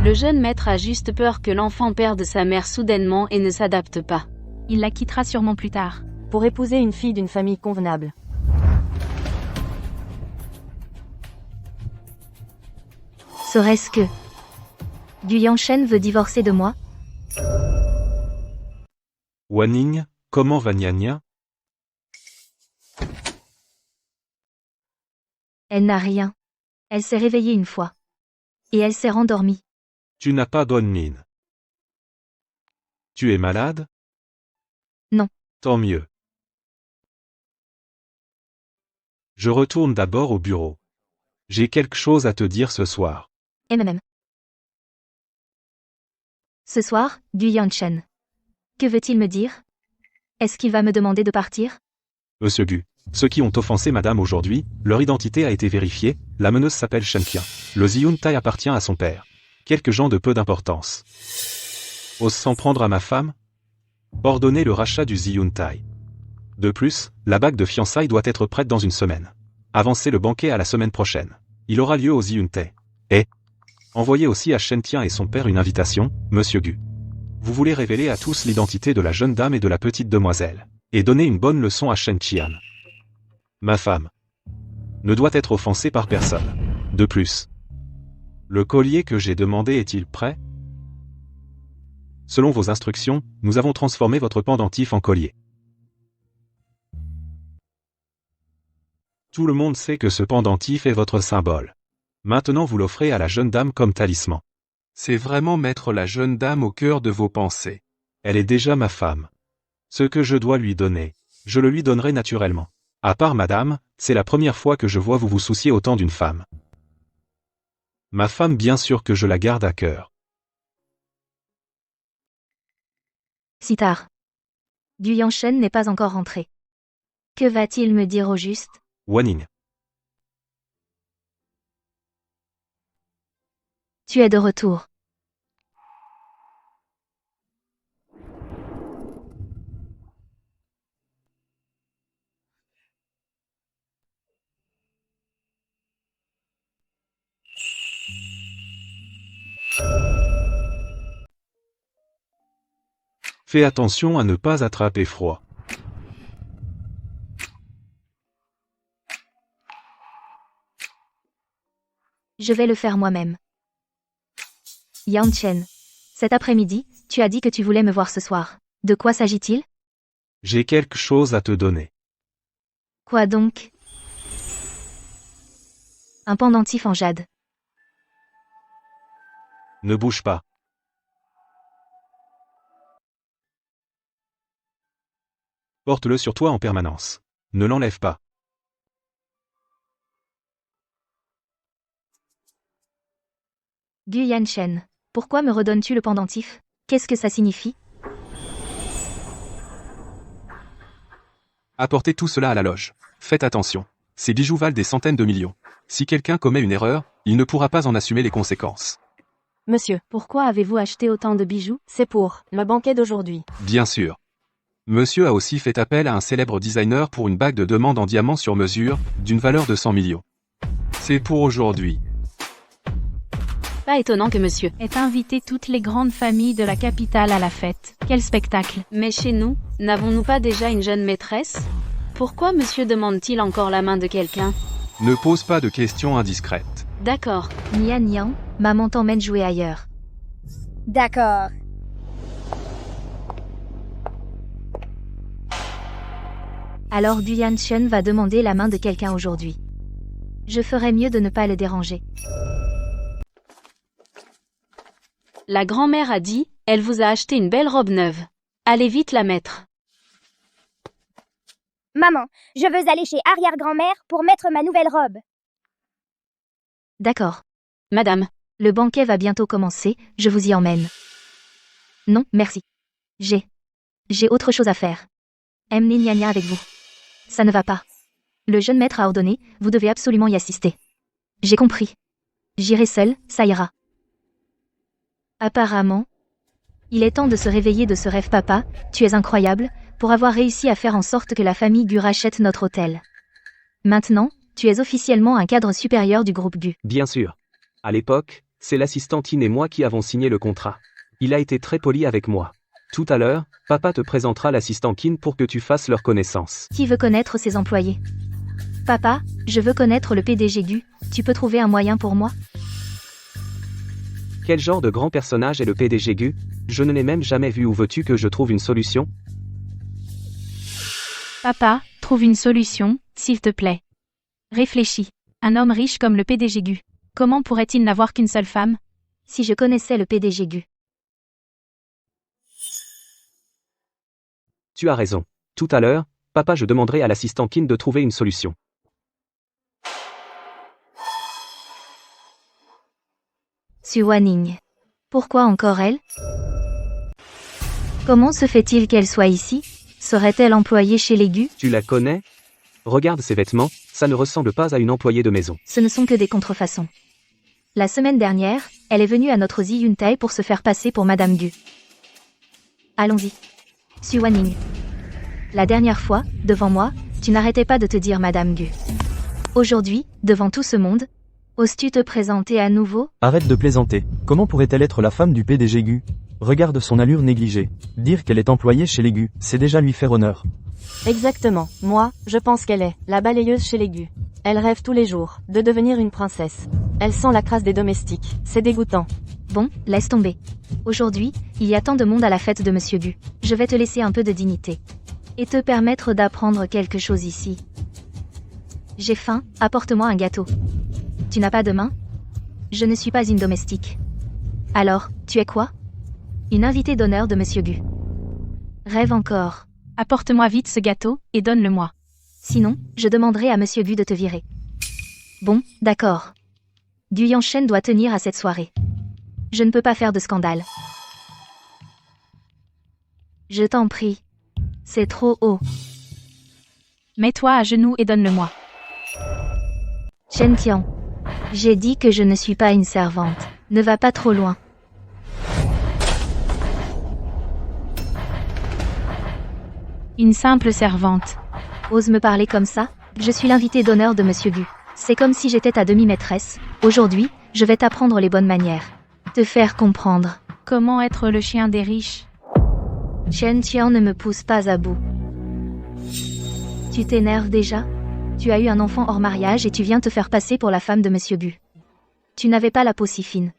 Le jeune maître a juste peur que l'enfant perde sa mère soudainement et ne s'adapte pas. Il la quittera sûrement plus tard. Pour épouser une fille d'une famille convenable. Serait-ce que Gu Yanshen veut divorcer de moi? Wanning, comment va Nia Nia? Elle n'a rien. Elle s'est réveillée une fois. Et elle s'est rendormie. Tu n'as pas bonne mine. Tu es malade? Non. Tant mieux. Je retourne d'abord au bureau. J'ai quelque chose à te dire ce soir. MMM. Ce soir, Gu Yanshen. Que veut-il me dire? Est-ce qu'il va me demander de partir? Monsieur Gu, ceux qui ont offensé madame aujourd'hui, leur identité a été vérifiée, la meneuse s'appelle Shen Qian. Le Ziyun Tai appartient à son père. Quelques gens de peu d'importance osent s'en prendre à ma femme? Ordonnez le rachat du Ziyun Tai. De plus, la bague de fiançailles doit être prête dans une semaine. Avancez le banquet à la semaine prochaine. Il aura lieu au Ziyun Tai. Et envoyez aussi à Shen Qian et son père une invitation, monsieur Gu. Vous voulez révéler à tous l'identité de la jeune dame et de la petite demoiselle, et donner une bonne leçon à Shen Qian. Ma femme ne doit être offensée par personne. De plus, le collier que j'ai demandé est-il prêt? Selon vos instructions, nous avons transformé votre pendentif en collier. Tout le monde sait que ce pendentif est votre symbole. Maintenant vous l'offrez à la jeune dame comme talisman. C'est vraiment mettre la jeune dame au cœur de vos pensées. Elle est déjà ma femme. Ce que je dois lui donner, je le lui donnerai naturellement. À part madame, c'est la première fois que je vois vous vous soucier autant d'une femme. Ma femme, bien sûr que je la garde à cœur. Si tard. Gu Yanshen n'est pas encore rentré. Que va-t-il me dire au juste? Wanning. Tu es de retour. Fais attention à ne pas attraper froid. Je vais le faire moi-même. Yanshen. Cet après-midi, tu as dit que tu voulais me voir ce soir. De quoi s'agit-il? J'ai quelque chose à te donner. Quoi donc? Un pendentif en jade. Ne bouge pas. Porte-le sur toi en permanence. Ne l'enlève pas. Gu Yanshen. Pourquoi me redonnes-tu le pendentif? Qu'est-ce que ça signifie? Apportez tout cela à la loge. Faites attention. Ces bijoux valent des centaines de millions. Si quelqu'un commet une erreur, il ne pourra pas en assumer les conséquences. Monsieur, Pourquoi avez-vous acheté autant de bijoux? c'est pour le banquet d'aujourd'hui. Bien sûr. Monsieur a aussi fait appel à un célèbre designer pour une bague de demande en diamant sur mesure, d'une valeur de 100 millions. C'est pour aujourd'hui. Pas étonnant que monsieur ait invité toutes les grandes familles de la capitale à la fête. Quel spectacle! Mais chez nous, n'avons-nous pas déjà une jeune maîtresse? Pourquoi monsieur demande-t-il encore la main de quelqu'un? Ne pose pas de questions indiscrètes. D'accord. Nian Nian, maman t'emmène jouer ailleurs. D'accord. Alors Gu Yanshen va demander la main de quelqu'un aujourd'hui. Je ferais mieux de ne pas le déranger. La grand-mère a dit, elle vous a acheté une belle robe neuve. Allez vite la mettre. Maman, je veux aller chez arrière-grand-mère pour mettre ma nouvelle robe. D'accord. Madame, Le banquet va bientôt commencer, je vous y emmène. Non, merci. J'ai autre chose à faire. Emmenez Nia Nia avec vous. Ça ne va pas. Le jeune maître a ordonné, vous devez absolument y assister. J'ai compris. J'irai seule, ça ira. Apparemment. Il est temps de se réveiller de ce rêve papa, tu es incroyable, pour avoir réussi à faire en sorte que la famille Gu rachète notre hôtel. Maintenant, tu es officiellement un cadre supérieur du groupe Gu. Bien sûr. À l'époque, c'est l'assistant Tin et moi qui avons signé le contrat. Il a été très poli avec moi. Tout à l'heure, papa te présentera l'assistant Kin pour que tu fasses leur connaissance. Qui veut connaître ses employés? Papa, je veux connaître le PDG Gu, tu peux trouver un moyen pour moi? Quel genre de grand personnage est le PDG Gu? Je ne l'ai même jamais vu. Où veux-tu que je trouve une solution? Papa, trouve une solution, s'il te plaît. Réfléchis. Un homme riche comme le PDG Gu. Comment pourrait-il n'avoir qu'une seule femme? Si je connaissais le PDG Gu. Tu as raison. Tout à l'heure, papa, je demanderai à l'assistant Kin de trouver une solution. Suwaning. Pourquoi encore elle? Comment se fait-il qu'elle soit ici? Serait-elle employée chez les Gu? Tu la connais? Regarde ses vêtements, ça ne ressemble pas à une employée de maison. Ce ne sont que des contrefaçons. La semaine dernière, elle est venue à notre Ziyuntai pour se faire passer pour Madame Gu. Allons-y. Suwaning. La dernière fois, devant moi, tu n'arrêtais pas de te dire Madame Gu. Aujourd'hui, devant tout ce monde, oses-tu te présenter à nouveau? Arrête de plaisanter. Comment pourrait-elle être la femme du PDG Gu? Regarde son allure négligée. Dire qu'elle est employée chez les Gu, c'est déjà lui faire honneur. Exactement, moi, je pense qu'elle est la balayeuse chez les Gu. Elle rêve tous les jours de devenir une princesse. Elle sent la crasse des domestiques, c'est dégoûtant. Bon, laisse tomber. Aujourd'hui, il y a tant de monde à la fête de Monsieur Gu. Je vais te laisser un peu de dignité. Et te permettre d'apprendre quelque chose ici. J'ai faim, apporte-moi un gâteau. Tu n'as pas de main? Je ne suis pas une domestique. Alors, tu es quoi? Une invitée d'honneur de Monsieur Gu. Rêve encore. Apporte-moi vite ce gâteau, et donne-le-moi. Sinon, je demanderai à Monsieur Gu de te virer. Bon, d'accord. Gu Yanshen doit tenir à cette soirée. Je ne peux pas faire de scandale. Je t'en prie. C'est trop haut. Mets-toi à genoux et donne-le-moi. Shen Tian. J'ai dit que je ne suis pas une servante. Ne va pas trop loin. Une simple servante. Ose me parler comme ça? Je suis l'invitée d'honneur de Monsieur Gu. C'est comme si j'étais ta demi-maîtresse. Aujourd'hui, je vais t'apprendre les bonnes manières. Te faire comprendre. Comment être le chien des riches? Shen Tian ne me pousse pas à bout. Tu t'énerves déjà? Tu as eu un enfant hors mariage et tu viens te faire passer pour la femme de Monsieur Gu. Tu n'avais pas la peau si fine.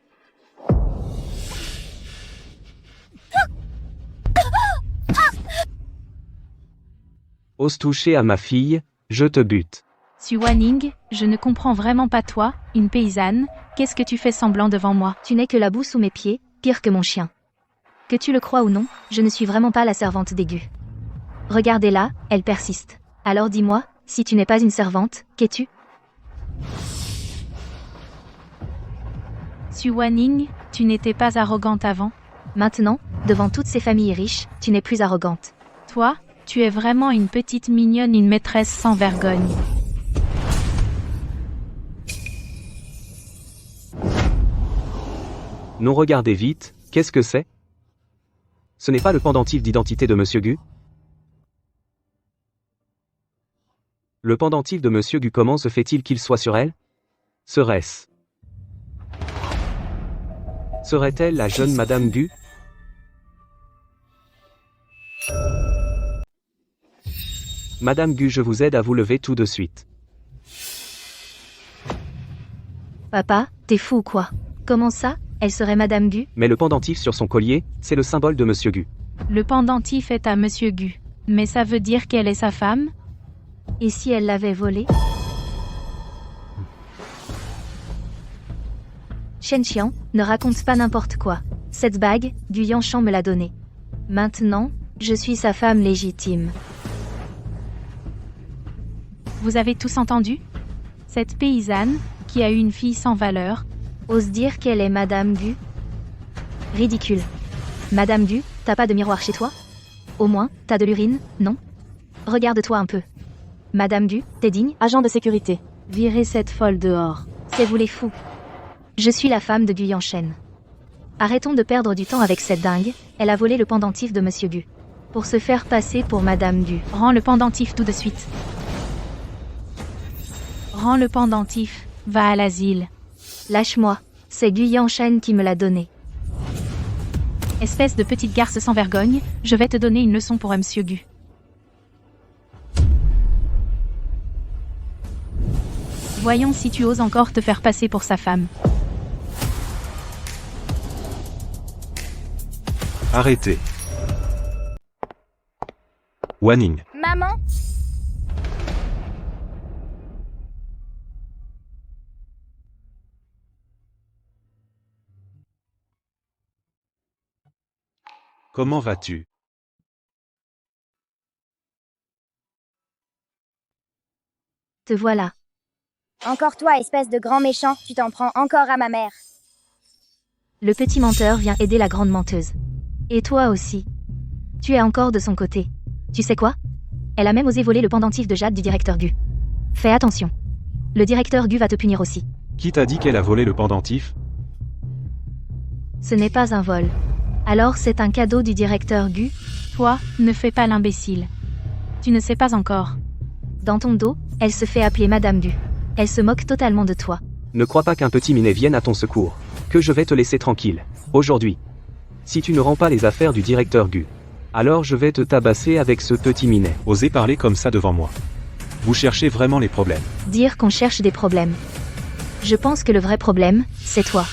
Ose toucher à ma fille, je te bute. Suwaning, je ne comprends vraiment pas toi, une paysanne, qu'est-ce que tu fais semblant devant moi? Tu n'es que la boue sous mes pieds, pire que mon chien. Que tu le crois ou non, je ne suis vraiment pas la servante des Gu. Regardez-la, elle persiste. Alors dis-moi, si tu n'es pas une servante, qu'es-tu? Suwaning, tu n'étais pas arrogante avant? Maintenant, devant toutes ces familles riches, tu n'es plus arrogante. Toi, tu es vraiment une petite mignonne, une maîtresse sans vergogne. Non, regardez vite, qu'est-ce que c'est? Ce n'est pas le pendentif d'identité de Monsieur Gu? Le pendentif de Monsieur Gu, comment se fait-il qu'il soit sur elle? Serait-ce? Serait-elle la jeune Madame Gu? Madame Gu, je vous aide à vous lever tout de suite. Papa, t'es fou ou quoi? Comment ça? Elle serait Madame Gu? Mais le pendentif sur son collier, c'est le symbole de Monsieur Gu. Le pendentif est à Monsieur Gu. Mais ça veut dire qu'elle est sa femme? Et si elle l'avait volé? Shen Qian, ne raconte pas n'importe quoi. Cette bague, Gu Yanshan me l'a donnée. Maintenant, je suis sa femme légitime. Vous avez tous entendu? Cette paysanne, qui a eu une fille sans valeur, ose dire qu'elle est Madame Gu? Ridicule. Madame Gu, t'as pas de miroir chez toi? Au moins, t'as de l'urine, non? Regarde-toi un peu. Madame Gu, t'es digne? Agent de sécurité. Virez cette folle dehors. C'est vous les fous. Je suis la femme de Gu Yanshen. Arrêtons de perdre du temps avec cette dingue, elle a volé le pendentif de Monsieur Gu. Pour se faire passer pour Madame Gu. Rends le pendentif tout de suite. Rends le pendentif, va à l'asile. Lâche-moi, c'est Gu Yanshen qui me l'a donné. Espèce de petite garce sans vergogne, je vais te donner une leçon pour Monsieur Gu. Voyons si tu oses encore te faire passer pour sa femme. Arrêtez. Wanning. Maman? Comment vas-tu? Te voilà. Encore toi, espèce de grand méchant, tu t'en prends encore à ma mère. Le petit menteur vient aider la grande menteuse. Et toi aussi. Tu es encore de son côté. Tu sais quoi? Elle a même osé voler le pendentif de Jade du directeur Gu. Fais attention. Le directeur Gu va te punir aussi. Qui t'a dit qu'elle a volé le pendentif? Ce n'est pas un vol. Alors c'est un cadeau du directeur Gu? Toi, ne fais pas l'imbécile. Tu ne sais pas encore. Dans ton dos, elle se fait appeler Madame Gu. Elle se moque totalement de toi. Ne crois pas qu'un petit minet vienne à ton secours. Que je vais te laisser tranquille. Aujourd'hui. Si tu ne rends pas les affaires du directeur Gu, alors je vais te tabasser avec ce petit minet. Osez parler comme ça devant moi. Vous cherchez vraiment les problèmes. Dire qu'on cherche des problèmes. Je pense que le vrai problème, c'est toi.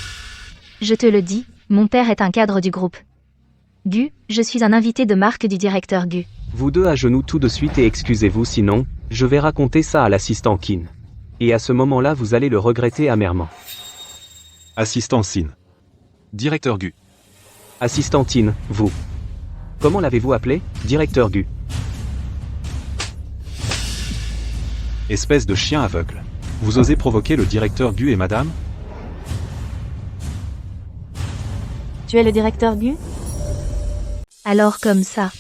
Je te le dis, mon père est un cadre du groupe Gu, je suis un invité de marque du directeur Gu. Vous deux à genoux tout de suite et excusez-vous sinon, je vais raconter ça à l'assistant Kin. Et à ce moment-là vous allez le regretter amèrement. Assistant Sin. Directeur Gu. Assistant Tin, vous. Comment l'avez-vous appelé, directeur Gu? Espèce de chien aveugle. Vous osez provoquer le directeur Gu et madame? Tu es le directeur Gu? Alors comme ça.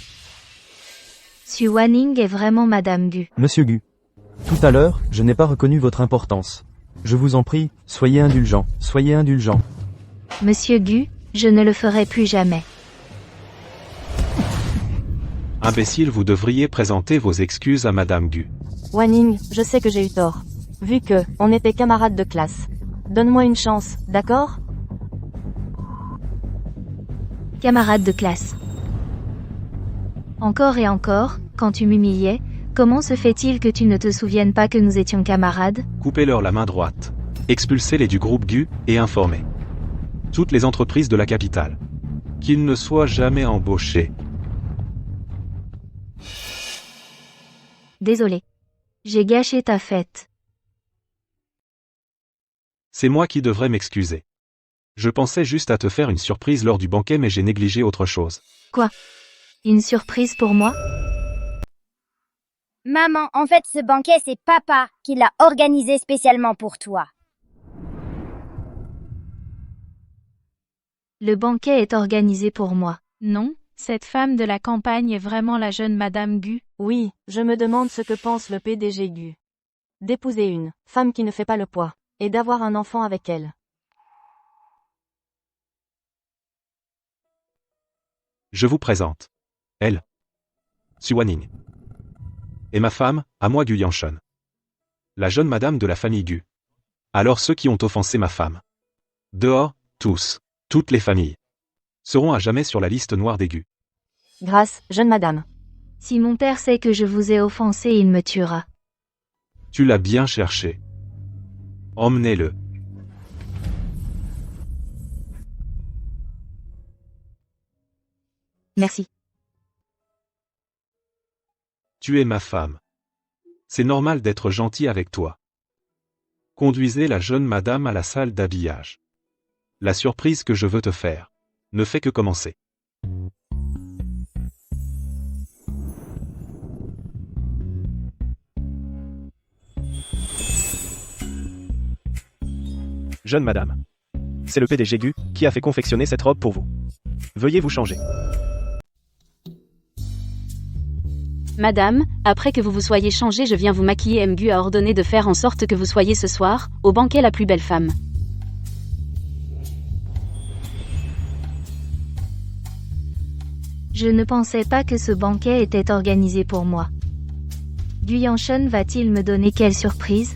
Su Wanning est vraiment Madame Gu. Monsieur Gu. Tout à l'heure, je n'ai pas reconnu votre importance. Je vous en prie, soyez indulgent, soyez indulgent. Monsieur Gu, je ne le ferai plus jamais. Imbécile, vous devriez présenter vos excuses à madame Gu. Wanning, je sais que j'ai eu tort. Vu que, on était camarades de classe. Donne-moi une chance, d'accord? Camarade de classe. Encore et encore, quand tu m'humiliais, comment se fait-il que tu ne te souviennes pas que nous étions camarades? Coupez-leur la main droite. Expulsez-les du groupe Gu, et informez toutes les entreprises de la capitale. Qu'ils ne soient jamais embauchés. Désolé. J'ai gâché ta fête. C'est moi qui devrais m'excuser. Je pensais juste à te faire une surprise lors du banquet mais j'ai négligé autre chose. Quoi? Une surprise pour moi? Maman, en fait, ce banquet, c'est papa qui l'a organisé spécialement pour toi. Le banquet est organisé pour moi. Non, cette femme de la campagne est vraiment la jeune Madame Gu. Oui, je me demande ce que pense le PDG Gu. D'épouser une femme qui ne fait pas le poids, et d'avoir un enfant avec elle. Je vous présente. Elle. Su Wanning. Et ma femme, à moi Gu Yanshun. La jeune madame de la famille Gu. Alors ceux qui ont offensé ma femme. Dehors, tous. Toutes les familles. Seront à jamais sur la liste noire des Gu. Grâce, jeune madame. Si mon père sait que je vous ai offensé, il me tuera. Tu l'as bien cherché. Emmenez-le. Merci. Tu es ma femme. C'est normal d'être gentil avec toi. Conduisez la jeune madame à la salle d'habillage. La surprise que je veux te faire ne fait que commencer. Jeune madame. C'est le PDG Gu qui a fait confectionner cette robe pour vous. Veuillez vous changer. Madame, après que vous vous soyez changée, je viens vous maquiller. Mgu a ordonné de faire en sorte que vous soyez ce soir, au banquet la plus belle femme. Je ne pensais pas que ce banquet était organisé pour moi. Gu Yanshun va-t-il me donner quelle surprise?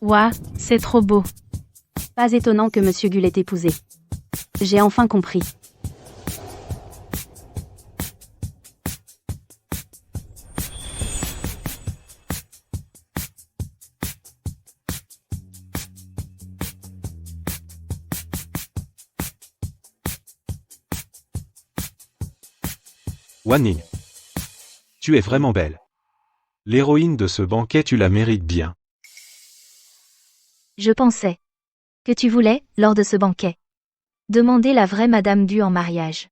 Ouah, c'est trop beau. Pas étonnant que Monsieur Gu l'ait épousé. J'ai enfin compris. Wan Ning. Tu es vraiment belle. L'héroïne de ce banquet, tu la mérites bien. Je pensais que tu voulais, lors de ce banquet, demander la vraie Madame Gu en mariage.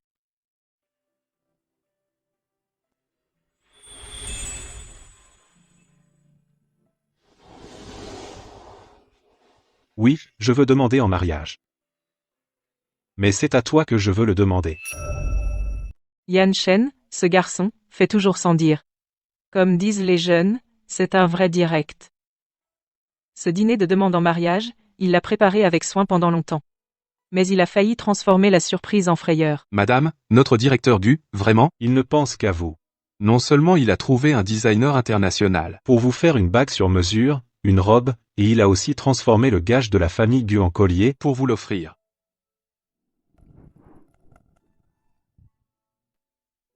Oui, je veux demander en mariage. Mais c'est à toi que je veux le demander. Yan Shen, ce garçon, fait toujours sans dire. Comme disent les jeunes, c'est un vrai direct. Ce dîner de demande en mariage, il l'a préparé avec soin pendant longtemps. Mais il a failli transformer la surprise en frayeur. Madame, notre directeur Gu, vraiment? Il ne pense qu'à vous. Non seulement il a trouvé un designer international pour vous faire une bague sur mesure, une robe, et il a aussi transformé le gage de la famille Gu en collier pour vous l'offrir.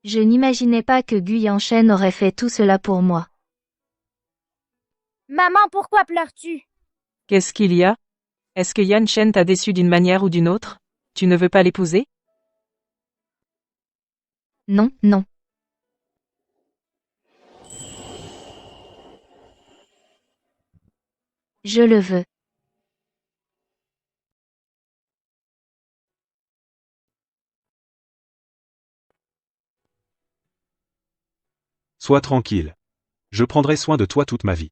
Je n'imaginais pas que Gu Yanshen aurait fait tout cela pour moi. Maman, pourquoi pleures-tu? Qu'est-ce qu'il y a? Est-ce que Yan Shen t'a déçu d'une manière ou d'une autre? Tu ne veux pas l'épouser? Non, non. Je le veux. Sois tranquille. Je prendrai soin de toi toute ma vie.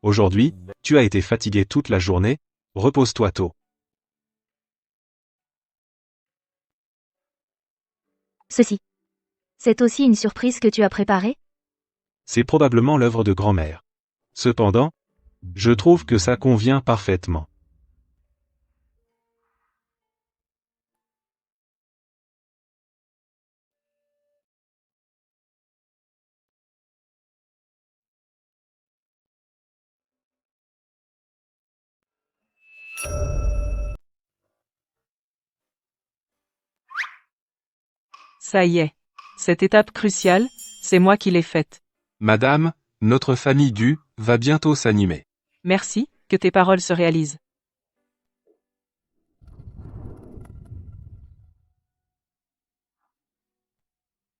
Aujourd'hui, tu as été fatigué toute la journée, repose-toi tôt. Ceci. C'est aussi une surprise que tu as préparée? C'est probablement l'œuvre de grand-mère. Cependant, je trouve que ça convient parfaitement. Ça y est. Cette étape cruciale, c'est moi qui l'ai faite. Madame, notre famille Gu va bientôt s'animer. Merci, que tes paroles se réalisent.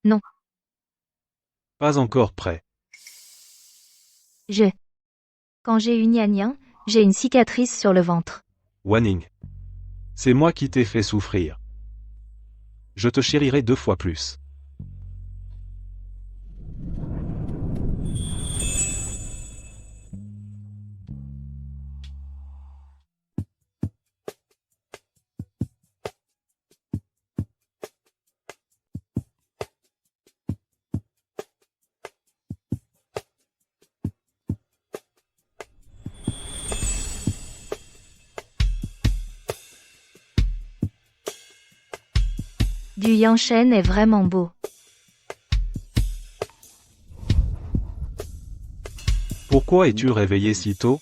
Non. Pas encore prêt. Quand j'ai eu Nian, j'ai une cicatrice sur le ventre. Wan Ning. C'est moi qui t'ai fait souffrir. Je te chérirai 2 fois plus. Gu Yanshen est vraiment beau. Pourquoi es-tu réveillé si tôt?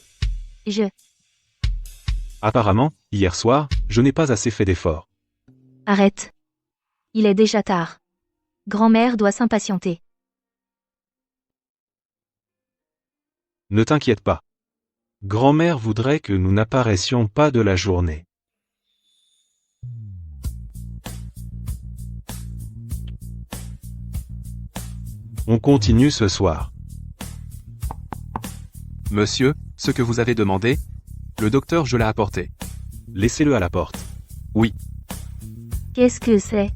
Apparemment, hier soir, je n'ai pas assez fait d'efforts. Arrête. Il est déjà tard. Grand-mère doit s'impatienter. Ne t'inquiète pas. Grand-mère voudrait que nous n'apparaissions pas de la journée. On continue ce soir. Monsieur, ce que vous avez demandé? Le docteur je l'ai apporté. Laissez-le à la porte. Oui. Qu'est-ce que c'est?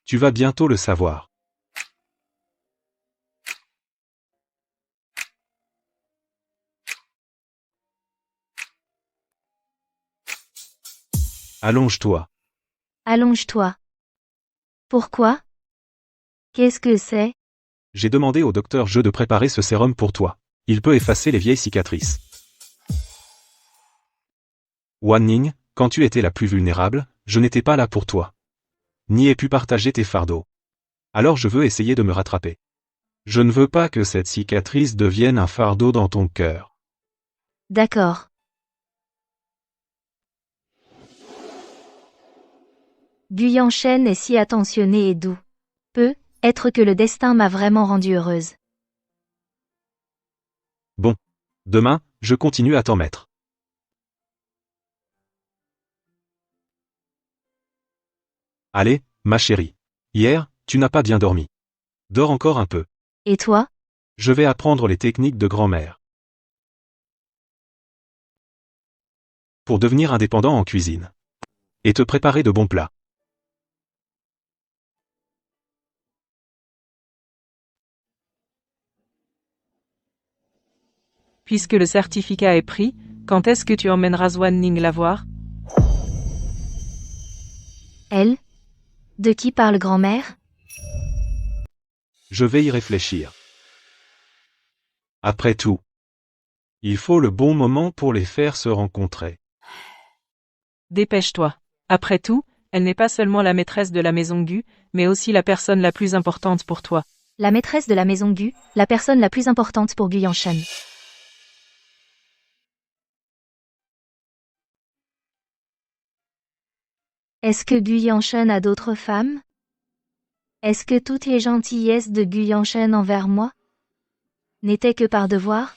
Tu vas bientôt le savoir. Allonge-toi. Allonge-toi. Pourquoi? Qu'est-ce que c'est? J'ai demandé au docteur Je de préparer ce sérum pour toi. Il peut effacer les vieilles cicatrices. Wan Ning, quand tu étais la plus vulnérable, je n'étais pas là pour toi. Ni ai pu partager tes fardeaux. Alors je veux essayer de me rattraper. Je ne veux pas que cette cicatrice devienne un fardeau dans ton cœur. D'accord. Gu Yanshen est si attentionné et doux. Être que le destin m'a vraiment rendue heureuse. Bon. Demain, je continue à t'en mettre. Allez, ma chérie. Hier, tu n'as pas bien dormi. Dors encore un peu. Et toi? Je vais apprendre les techniques de grand-mère. Pour devenir indépendant en cuisine. Et te préparer de bons plats. Puisque le certificat est pris, quand est-ce que tu emmèneras Zwan Ning la voir? Elle? De qui parle grand-mère? Je vais y réfléchir. Après tout, il faut le bon moment pour les faire se rencontrer. Dépêche-toi. Après tout, elle n'est pas seulement la maîtresse de la maison Gu, mais aussi la personne la plus importante pour toi. La maîtresse de la maison Gu, la personne la plus importante pour Gu Yanshen. Est-ce que Gu Yanshen a d'autres femmes? Est-ce que toutes les gentillesses de Gu Yanshen envers moi n'étaient que par devoir?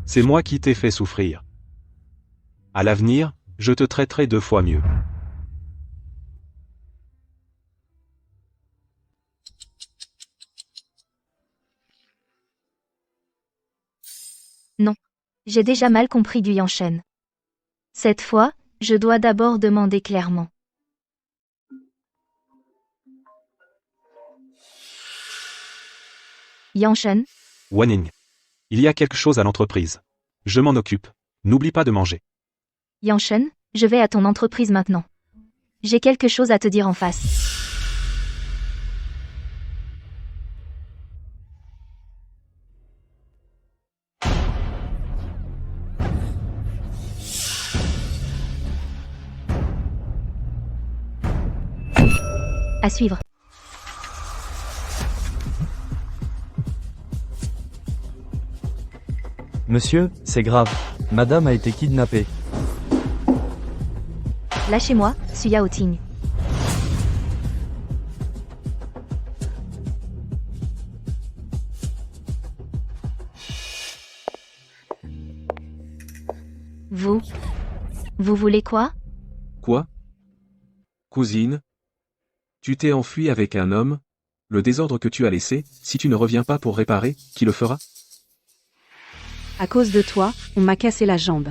C'est moi qui t'ai fait souffrir. À l'avenir, je te traiterai 2 fois mieux. Non. J'ai déjà mal compris Gu Yanshen. Cette fois, je dois d'abord demander clairement. Yanshen? Wanning. Il y a quelque chose à l'entreprise. Je m'en occupe. N'oublie pas de manger. Yanshen, je vais à ton entreprise maintenant. J'ai quelque chose à te dire en face. À suivre. Monsieur, c'est grave. Madame a été kidnappée. Lâchez-moi, Su Yaoting. Vous voulez quoi? Quoi? Cousine? Tu t'es enfuie avec un homme? Le désordre que tu as laissé, si tu ne reviens pas pour réparer, qui le fera? À cause de toi, on m'a cassé la jambe.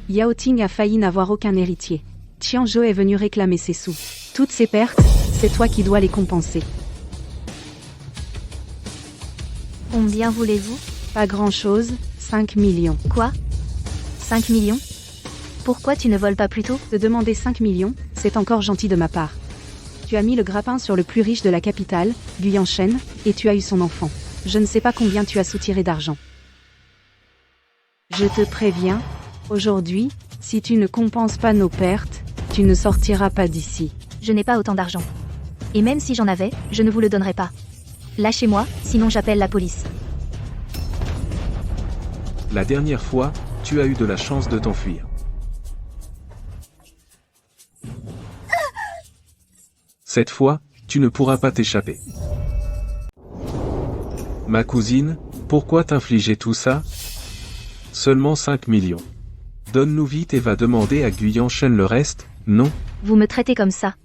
Yao Ting a failli n'avoir aucun héritier. Tianzhou est venu réclamer ses sous. Toutes ces pertes, c'est toi qui dois les compenser. Combien voulez-vous? Pas grand-chose, 5 millions. Quoi? 5 millions? Pourquoi tu ne voles pas plus tôt? Te demander 5 millions, c'est encore gentil de ma part. Tu as mis le grappin sur le plus riche de la capitale, Gu Yanshen, et tu as eu son enfant. Je ne sais pas combien tu as soutiré d'argent. Je te préviens, aujourd'hui, si tu ne compenses pas nos pertes, tu ne sortiras pas d'ici. Je n'ai pas autant d'argent. Et même si j'en avais, je ne vous le donnerai pas. Lâchez-moi, sinon j'appelle la police. La dernière fois, tu as eu de la chance de t'enfuir. Cette fois, tu ne pourras pas t'échapper. Ma cousine, pourquoi t'infliger tout ça? Seulement 5 millions. Donne-nous vite et va demander à Gu Yanshen le reste, non? Vous me traitez comme ça.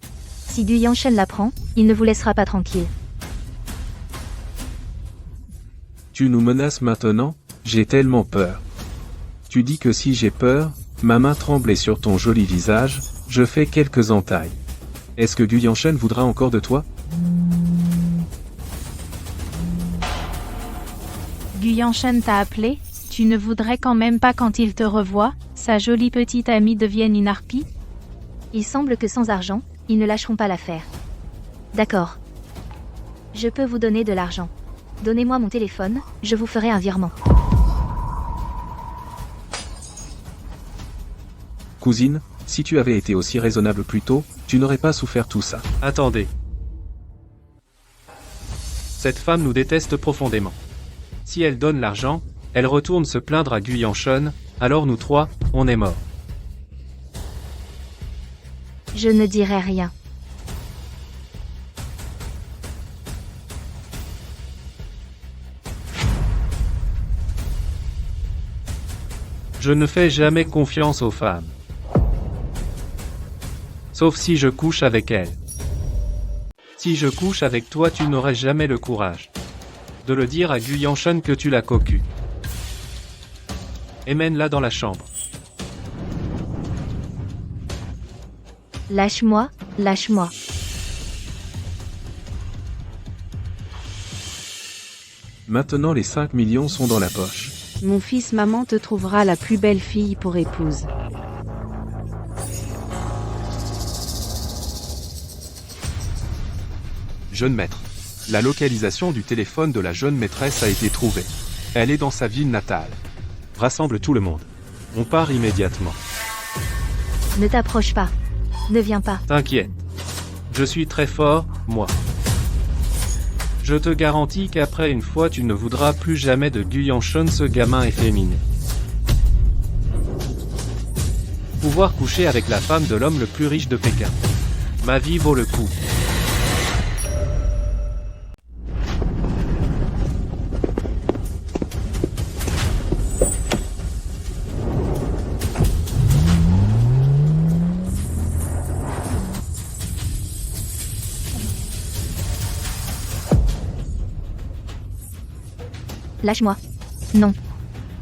Si Gu Yanshen l'apprend, il ne vous laissera pas tranquille. Tu nous menaces maintenant? J'ai tellement peur. Tu dis que si j'ai peur, ma main tremblait sur ton joli visage, je fais quelques entailles. Est-ce que Gu Yanshen voudra encore de toi? Gu Yanshen t'a appelé? Tu ne voudrais quand même pas quand il te revoit, sa jolie petite amie devienne une harpie? Il semble que sans argent, ils ne lâcheront pas l'affaire. D'accord. Je peux vous donner de l'argent. Donnez-moi mon téléphone, je vous ferai un virement. Cousine, si tu avais été aussi raisonnable plus tôt, tu n'aurais pas souffert tout ça. Attendez. Cette femme nous déteste profondément. Si elle donne l'argent, elle retourne se plaindre à Gu Yanshen, alors nous trois, on est morts. Je ne dirai rien. Je ne fais jamais confiance aux femmes. Sauf si je couche avec elles. Si je couche avec toi, tu n'aurais jamais le courage de le dire à Gu Yanshen que tu l'as cocu. Et mène-la dans la chambre. Lâche-moi, lâche-moi. Maintenant les 5 millions sont dans la poche. Mon fils, maman te trouvera la plus belle fille pour épouse. Jeune maître. La localisation du téléphone de la jeune maîtresse a été trouvée. Elle est dans sa ville natale. Rassemble tout le monde. On part immédiatement. Ne t'approche pas. Ne viens pas. T'inquiète. Je suis très fort, moi. Je te garantis qu'après une fois tu ne voudras plus jamais de Gu Yanshen, ce gamin efféminé. Pouvoir coucher avec la femme de l'homme le plus riche de Pékin. Ma vie vaut le coup. Lâche-moi. Non.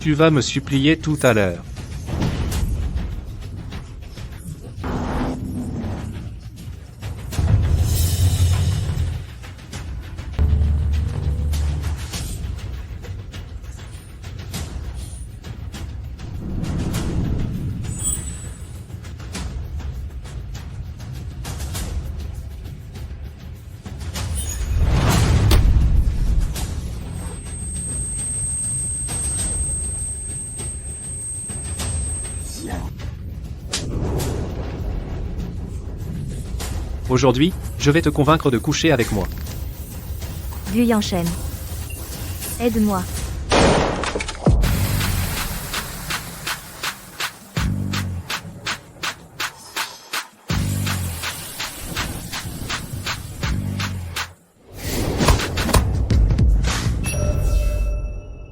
Tu vas me supplier tout à l'heure. Aujourd'hui, je vais te convaincre de coucher avec moi. Gu Yanshen. Aide-moi.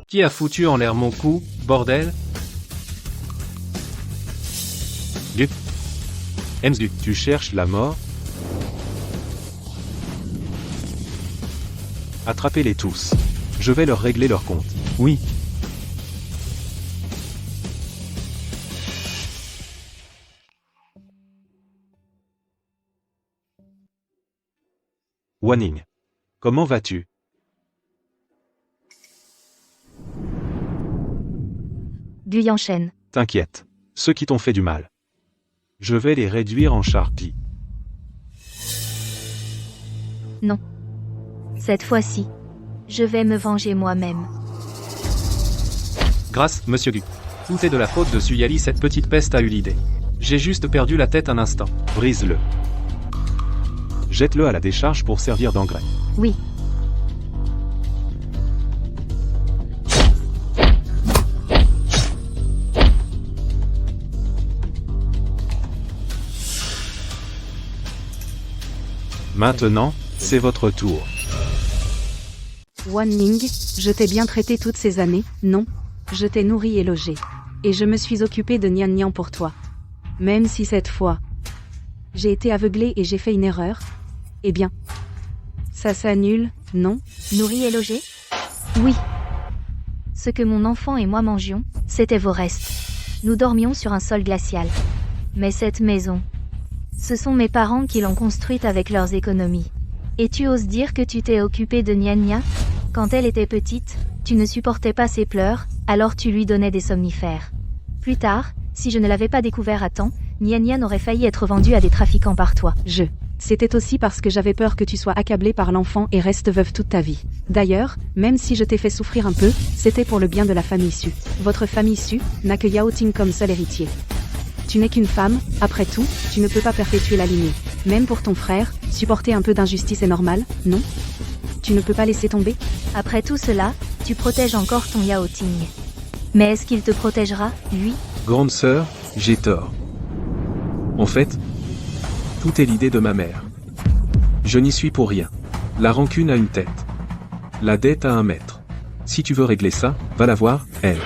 Qui a foutu en l'air mon cou, bordel? Gu. Emsgu, tu cherches la mort? Attrapez-les tous. Je vais leur régler leur compte. Oui. Wanning. Comment vas-tu? Gu Yanshen. T'inquiète. Ceux qui t'ont fait du mal. Je vais les réduire en charpie. Non. Cette fois-ci, je vais me venger moi-même. Grâce, monsieur Gu. Tout est de la faute de Suyali, cette petite peste a eu l'idée. J'ai juste perdu la tête un instant. Brise-le. Jette-le à la décharge pour servir d'engrais. Oui. Maintenant, c'est votre tour. Wan Ning, je t'ai bien traité toutes ces années, non? Je t'ai nourri et logé. Et je me suis occupé de Nian Nian pour toi. Même si cette fois, j'ai été aveuglée et j'ai fait une erreur. Eh bien, ça s'annule, non? Nourri et logé? Oui. Ce que mon enfant et moi mangions, c'était vos restes. Nous dormions sur un sol glacial. Mais cette maison, ce sont mes parents qui l'ont construite avec leurs économies. Et tu oses dire que tu t'es occupé de Nian Nian? Quand elle était petite, tu ne supportais pas ses pleurs, alors tu lui donnais des somnifères. Plus tard, si je ne l'avais pas découvert à temps, Nian Nian aurait failli être vendue à des trafiquants par toi. C'était aussi parce que j'avais peur que tu sois accablée par l'enfant et restes veuve toute ta vie. D'ailleurs, même si je t'ai fait souffrir un peu, c'était pour le bien de la famille Su. Votre famille Su n'a que Yao Ting comme seul héritier. Tu n'es qu'une femme, après tout, tu ne peux pas perpétuer la lignée. Même pour ton frère, supporter un peu d'injustice est normal, non? Tu ne peux pas laisser tomber? Après tout cela, tu protèges encore ton Yao Ting. Mais est-ce qu'il te protégera, lui? Grande sœur, j'ai tort. En fait, Tout est l'idée de ma mère. Je n'y suis pour rien. La rancune a une tête. La dette a un maître. Si tu veux régler ça, va la voir, elle.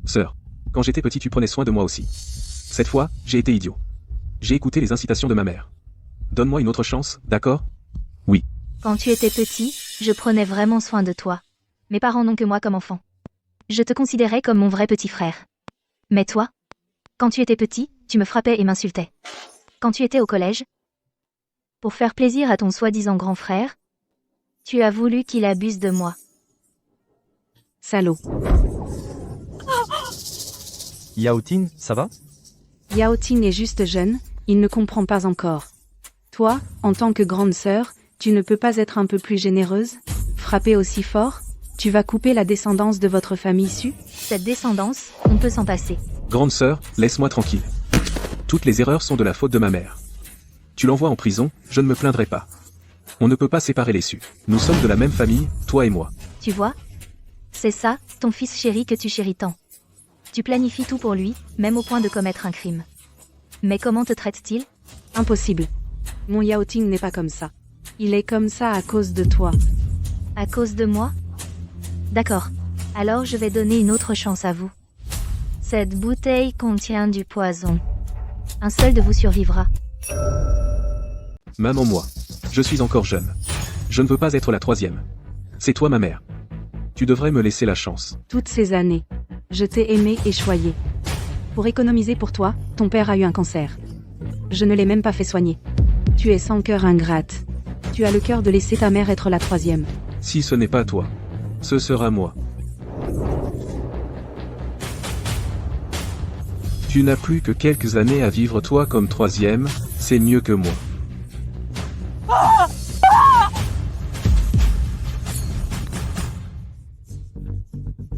Sœur, quand j'étais petit tu prenais soin de moi aussi. Cette fois, j'ai été idiot. J'ai écouté les incitations de ma mère. Donne-moi une autre chance, d'accord? Oui. Quand tu étais petit, je prenais vraiment soin de toi. Mes parents n'ont que moi comme enfant. Je te considérais comme mon vrai petit frère. Mais toi, quand tu étais petit, tu me frappais et m'insultais. Quand tu étais au collège, pour faire plaisir à ton soi-disant grand frère, tu as voulu qu'il abuse de moi. Salaud. Yaotin, ça va? Yao Ting est juste jeune, il ne comprend pas encore. Toi, en tant que grande sœur, tu ne peux pas être un peu plus généreuse? Frapper aussi fort? Tu vas couper la descendance de votre famille issue? Cette descendance, on peut s'en passer. Grande sœur, laisse-moi tranquille. Toutes les erreurs sont de la faute de ma mère. Tu l'envoies en prison, je ne me plaindrai pas. On ne peut pas séparer les sus. Nous sommes de la même famille, toi et moi. Tu vois? C'est ça, ton fils chéri que tu chéris tant. Tu planifies tout pour lui, même au point de commettre un crime. Mais comment te traite-t-il? Impossible. Mon Yao Ting n'est pas comme ça. Il est comme ça à cause de toi. À cause de moi? D'accord. Alors je vais donner une autre chance à vous. Cette bouteille contient du poison. Un seul de vous survivra. Maman, moi. Je suis encore jeune. Je ne veux pas être la troisième. C'est toi ma mère. Tu devrais me laisser la chance. Toutes ces années, je t'ai aimé et choyé. Pour économiser pour toi, ton père a eu un cancer. Je ne l'ai même pas fait soigner. Tu es sans cœur ingrate. Tu as le cœur de laisser ta mère être la troisième. Si ce n'est pas toi, ce sera moi. Tu n'as plus que quelques années à vivre toi comme troisième, c'est mieux que moi.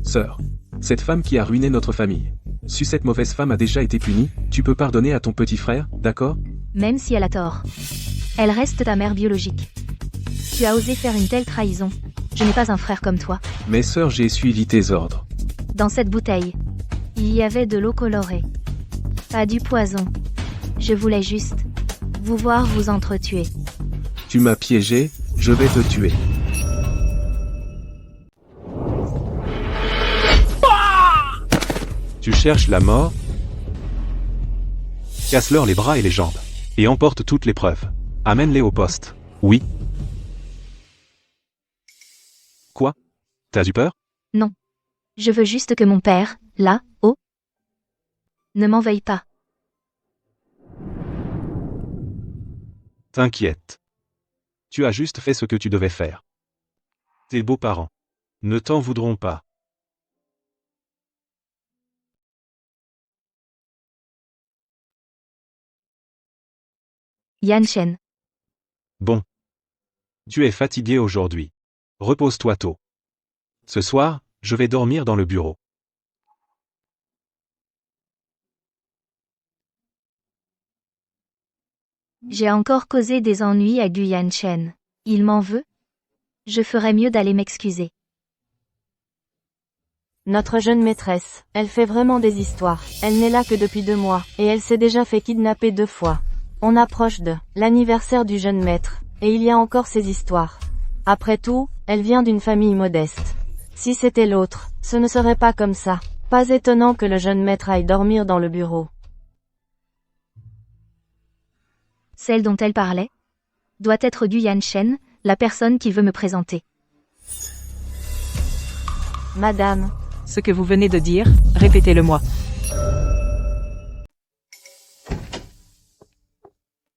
Sœur, cette femme qui a ruiné notre famille. Si cette mauvaise femme a déjà été punie, tu peux pardonner à ton petit frère, d'accord? Même si elle a tort. Elle reste ta mère biologique. Tu as osé faire une telle trahison. Je n'ai pas un frère comme toi. Mais sœur, j'ai suivi tes ordres. Dans cette bouteille, il y avait de l'eau colorée. Pas du poison. Je voulais juste vous voir vous entretuer. Tu m'as piégé, je vais te tuer. Tu cherches la mort? Casse-leur les bras et les jambes. Et emporte toutes les preuves. Amène-les au poste. Oui. Quoi? T'as eu peur? Non. Je veux juste que mon père, là-haut, ne m'en veuille pas. T'inquiète. Tu as juste fait ce que tu devais faire. Tes beaux-parents ne t'en voudront pas. Yan Shen. Bon. Tu es fatigué aujourd'hui. Repose-toi tôt. Ce soir, je vais dormir dans le bureau. J'ai encore causé des ennuis à Yan Shen. Il m'en veut? Je ferais mieux d'aller m'excuser. Notre jeune maîtresse, elle fait vraiment des histoires. Elle n'est là que depuis 2 mois, et elle s'est déjà fait kidnapper 2 fois. On approche de l'anniversaire du jeune maître, et il y a encore ces histoires. Après tout, elle vient d'une famille modeste. Si c'était l'autre, ce ne serait pas comme ça. Pas étonnant que le jeune maître aille dormir dans le bureau. Celle dont elle parlait doit être Yan Shen, la personne qu'il veut me présenter. Madame. Ce que vous venez de dire, répétez-le-moi.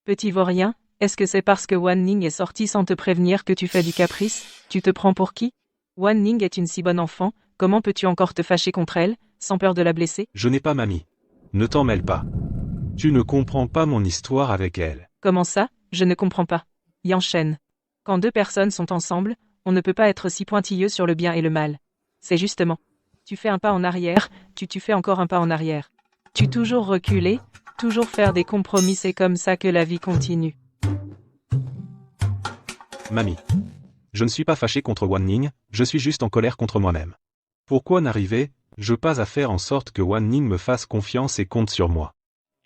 Petit vaurien, est-ce que c'est parce que Wan Ning est sorti sans te prévenir que tu fais du caprice? Tu te prends pour qui? Wan Ning est une si bonne enfant, comment peux-tu encore te fâcher contre elle, sans peur de la blesser? Je n'ai pas mamie. Ne t'en mêle pas. Tu ne comprends pas mon histoire avec elle. Comment ça? Je ne comprends pas. Yan Shen. Quand 2 personnes sont ensemble, on ne peut pas être si pointilleux sur le bien et le mal. C'est justement. Tu fais un pas en arrière, tu fais encore un pas en arrière. Tu toujours reculer, toujours faire des compromis, c'est comme ça que la vie continue. Mamie. Je ne suis pas fâché contre Wan Ning, je suis juste en colère contre moi-même. Pourquoi n'arriver-je pas à faire en sorte que Wan Ning me fasse confiance et compte sur moi?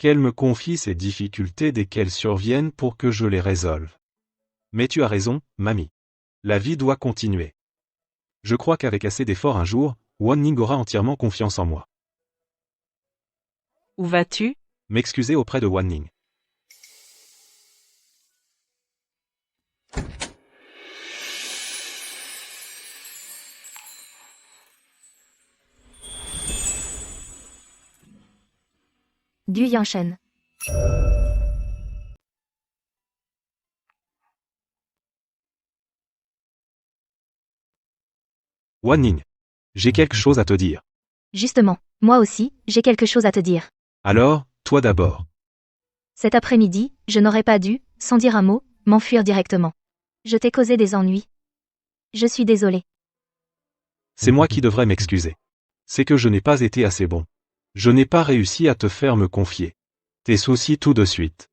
Qu'elle me confie ses difficultés dès qu'elles surviennent pour que je les résolve. Mais tu as raison, mamie. La vie doit continuer. Je crois qu'avec assez d'efforts un jour, Wan Ning aura entièrement confiance en moi. Où vas-tu? M'excuser auprès de Wan Ning. Du Yanshen. Wan Ning. J'ai quelque chose à te dire. Justement, moi aussi, j'ai quelque chose à te dire. Alors, toi d'abord. Cet après-midi, je n'aurais pas dû, sans dire un mot, m'enfuir directement. Je t'ai causé des ennuis. Je suis désolée. C'est moi qui devrais m'excuser. C'est que je n'ai pas été assez bon. Je n'ai pas réussi à te faire me confier. Tes soucis tout de suite.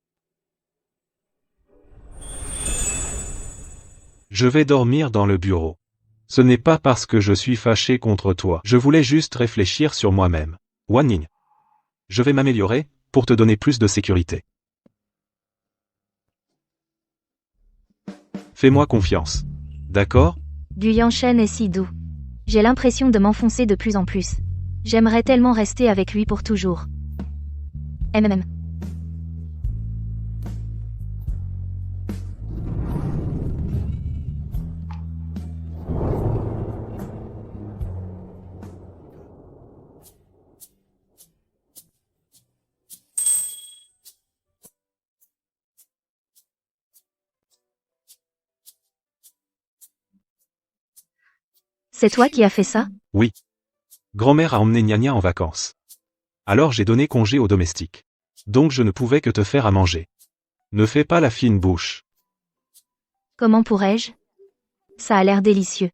Je vais dormir dans le bureau. Ce n'est pas parce que je suis fâché contre toi. Je voulais juste réfléchir sur moi-même. Wan Ning. Je vais m'améliorer, pour te donner plus de sécurité. Fais-moi confiance. D'accord? Du Yanshen est si doux. J'ai l'impression de m'enfoncer de plus en plus. J'aimerais tellement rester avec lui pour toujours. MMM. C'est toi qui as fait ça? Oui. Grand-mère a emmené Nya Nya en vacances. Alors j'ai donné congé aux domestiques. Donc je ne pouvais que te faire à manger. Ne fais pas la fine bouche. Comment pourrais-je? Ça a l'air délicieux.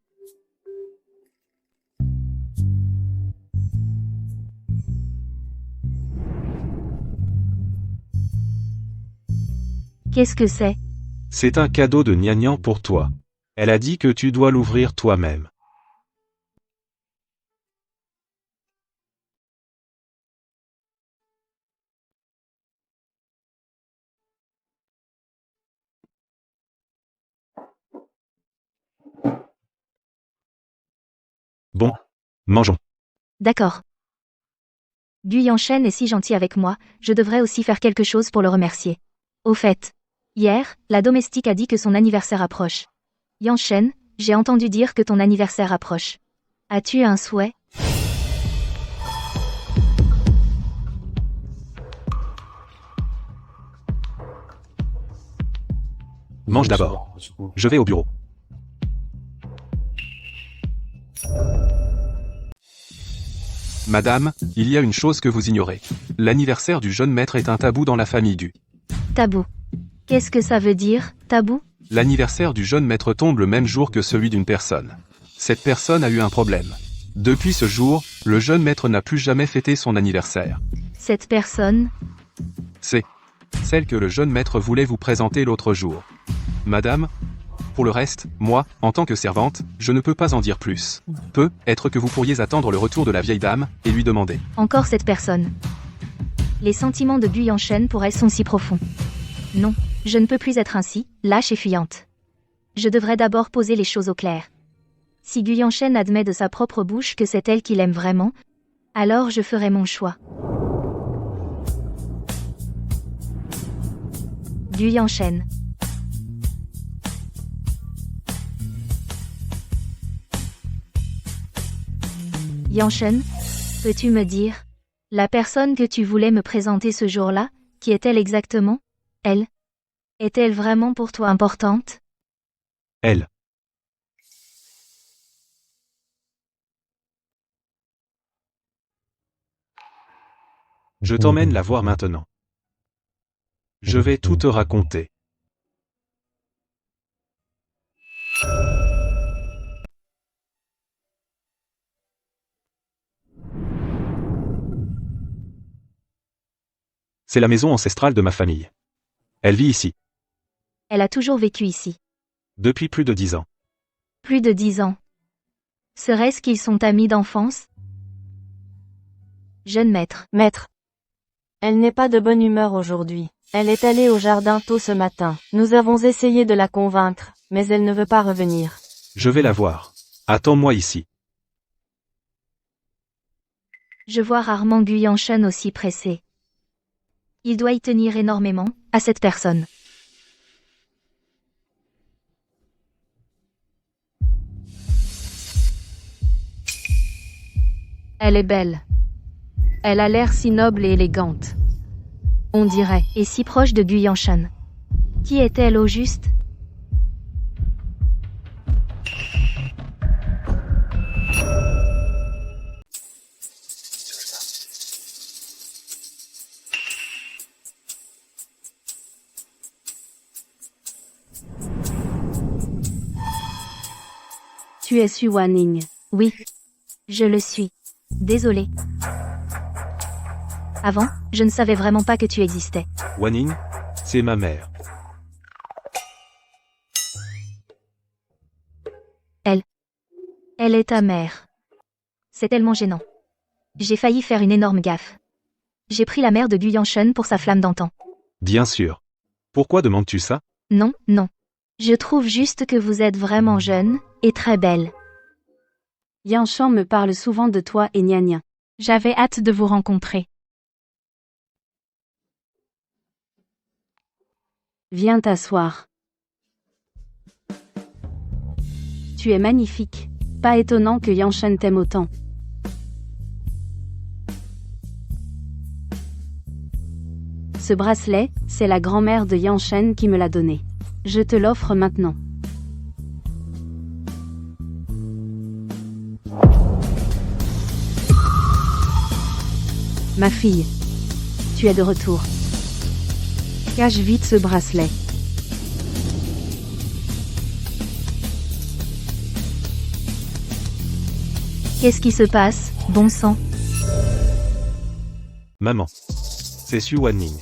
Qu'est-ce que c'est? C'est un cadeau de Nya Nya pour toi. Elle a dit que tu dois l'ouvrir toi-même. Bon, mangeons. D'accord. Du Yanshen est si gentil avec moi, je devrais aussi faire quelque chose pour le remercier. Au fait, hier, la domestique a dit que son anniversaire approche. Yanshen, j'ai entendu dire que ton anniversaire approche. As-tu un souhait? Mange d'abord. Je vais au bureau. Madame, il y a une chose que vous ignorez. L'anniversaire du jeune maître est un tabou dans la famille du. Tabou. Qu'est-ce que ça veut dire, tabou? L'anniversaire du jeune maître tombe le même jour que celui d'une personne. Cette personne a eu un problème. Depuis ce jour, le jeune maître n'a plus jamais fêté son anniversaire. Cette personne? C'est celle que le jeune maître voulait vous présenter l'autre jour. Madame, pour le reste, moi, en tant que servante, je ne peux pas en dire plus. Peut-être que vous pourriez attendre le retour de la vieille dame, et lui demander. Encore cette personne. Les sentiments de Du Yanshen pour elle sont si profonds. Non, je ne peux plus être ainsi, lâche et fuyante. Je devrais d'abord poser les choses au clair. Si Du Yanshen admet de sa propre bouche que c'est elle qui l'aime vraiment, alors je ferai mon choix. Du Yanshen. Yanshen, peux-tu me dire, la personne que tu voulais me présenter ce jour-là, qui est-elle exactement? Elle? Est-elle vraiment pour toi importante? Elle. Je t'emmène la voir maintenant. Je vais tout te raconter. C'est la maison ancestrale de ma famille. Elle vit ici. Elle a toujours vécu ici. Depuis plus de 10 ans. Plus de 10 ans. Serait-ce qu'ils sont amis d'enfance? Jeune maître. Maître. Elle n'est pas de bonne humeur aujourd'hui. Elle est allée au jardin tôt ce matin. Nous avons essayé de la convaincre, mais elle ne veut pas revenir. Je vais la voir. Attends-moi ici. Je vois rarement Guyanshen aussi pressé. Il doit y tenir énormément, à cette personne. Elle est belle. Elle a l'air si noble et élégante. On dirait. Et si proche de Guyanshen. Qui est-elle au juste? Tu es Su Wanning. Oui. Je le suis. Désolée. Avant, je ne savais vraiment pas que tu existais. Wanning, c'est ma mère. Elle est ta mère. C'est tellement gênant. J'ai failli faire une énorme gaffe. J'ai pris la mère de Guyanshen pour sa flamme d'antan. Bien sûr. Pourquoi demandes-tu ça? Non, non. Je trouve juste que vous êtes vraiment jeune, et très belle. Yanshan me parle souvent de toi et Nya Nya. J'avais hâte de vous rencontrer. Viens t'asseoir. Tu es magnifique. Pas étonnant que Yanshan t'aime autant. Ce bracelet, c'est la grand-mère de Yanshan qui me l'a donné. Je te l'offre maintenant. Ma fille, Tu es de retour. cache vite ce bracelet. Qu'est-ce qui se passe, bon sang? Maman. C'est Su Wanning.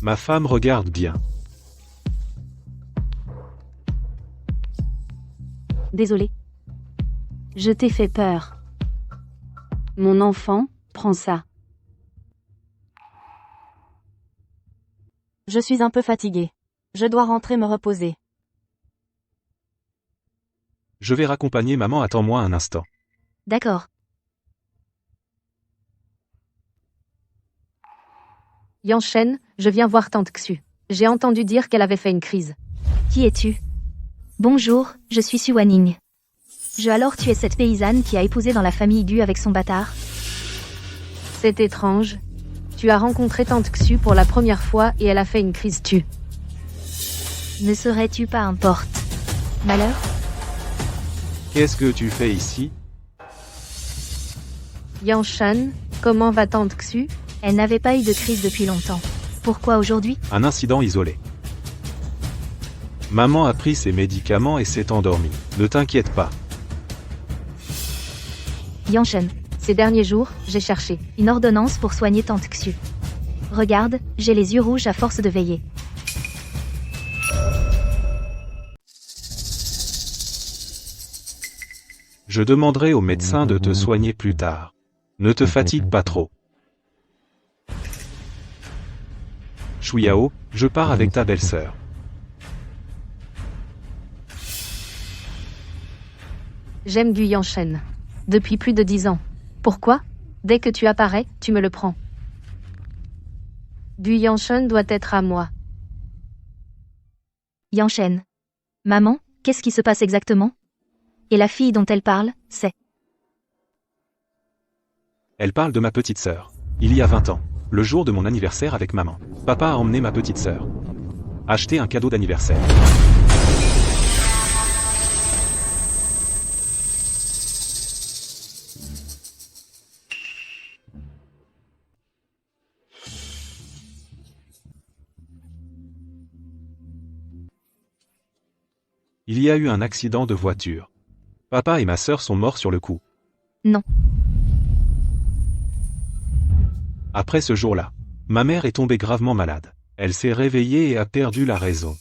Ma femme regarde bien. Désolé. Je t'ai fait peur. Mon enfant, prends ça. Je suis un peu fatiguée. Je dois rentrer me reposer. Je vais raccompagner maman, attends-moi un instant. D'accord. Yanshen, je viens voir tante Xu. J'ai entendu dire qu'elle avait fait une crise. Qui es-tu? Bonjour, je suis Su Wanning. Alors tu es cette paysanne qui a épousé dans la famille Gu avec son bâtard? C'est étrange. Tu as rencontré tante Xu pour la première fois et elle a fait une crise tue. Ne serais-tu pas un porte-malheur? Qu'est-ce que tu fais ici? Yanshan, comment va tante Xu? Elle n'avait pas eu de crise depuis longtemps. Pourquoi aujourd'hui? Un incident isolé. Maman a pris ses médicaments et s'est endormie. Ne t'inquiète pas. Yanshen, Ces derniers jours, j'ai cherché. une ordonnance pour soigner tante Xu. Regarde, j'ai les yeux rouges à force de veiller. Je demanderai au médecin de te soigner plus tard. Ne te fatigue pas trop. Shuyao, je pars avec ta belle-sœur. J'aime Gu Yanshen. Depuis plus de 10 ans. Pourquoi? Dès que tu apparais, tu me le prends. Gu Yanshen doit être à moi. Yanshen. Maman, qu'est-ce qui se passe exactement? Et la fille dont elle parle, c'est... Elle parle de ma petite sœur. Il y a 20 ans, le jour de mon anniversaire avec maman. Papa a emmené ma petite sœur. Acheter un cadeau d'anniversaire. Il y a eu un accident de voiture. Papa et ma sœur sont morts sur le coup. Non. Après ce jour-là, ma mère est tombée gravement malade. Elle s'est réveillée et a perdu la raison.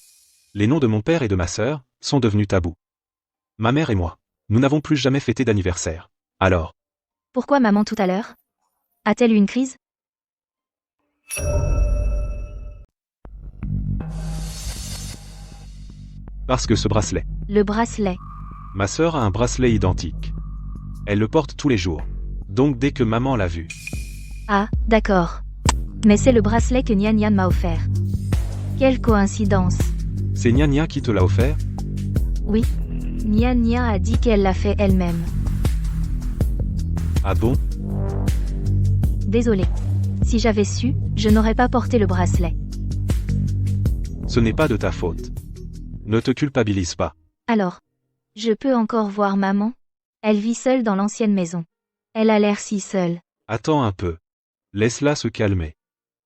Les noms de mon père et de ma sœur sont devenus tabous. Ma mère et moi, nous n'avons plus jamais fêté d'anniversaire. Alors, Pourquoi maman tout à l'heure? A-t-elle eu une crise? Parce que ce bracelet. Le bracelet. Ma sœur a un bracelet identique. Elle le porte tous les jours. Donc dès que maman l'a vu. Ah, d'accord. Mais c'est le bracelet que Nian Nian m'a offert. Quelle coïncidence. C'est Nia Nia qui te l'a offert? Oui. Nian Nian a dit qu'elle l'a fait elle-même. Ah bon? Désolée. Si j'avais su, je n'aurais pas porté le bracelet. Ce n'est pas de ta faute. Ne te culpabilise pas. Alors, je peux encore voir maman? Elle vit seule dans l'ancienne maison. Elle a l'air si seule. Attends un peu. Laisse-la se calmer.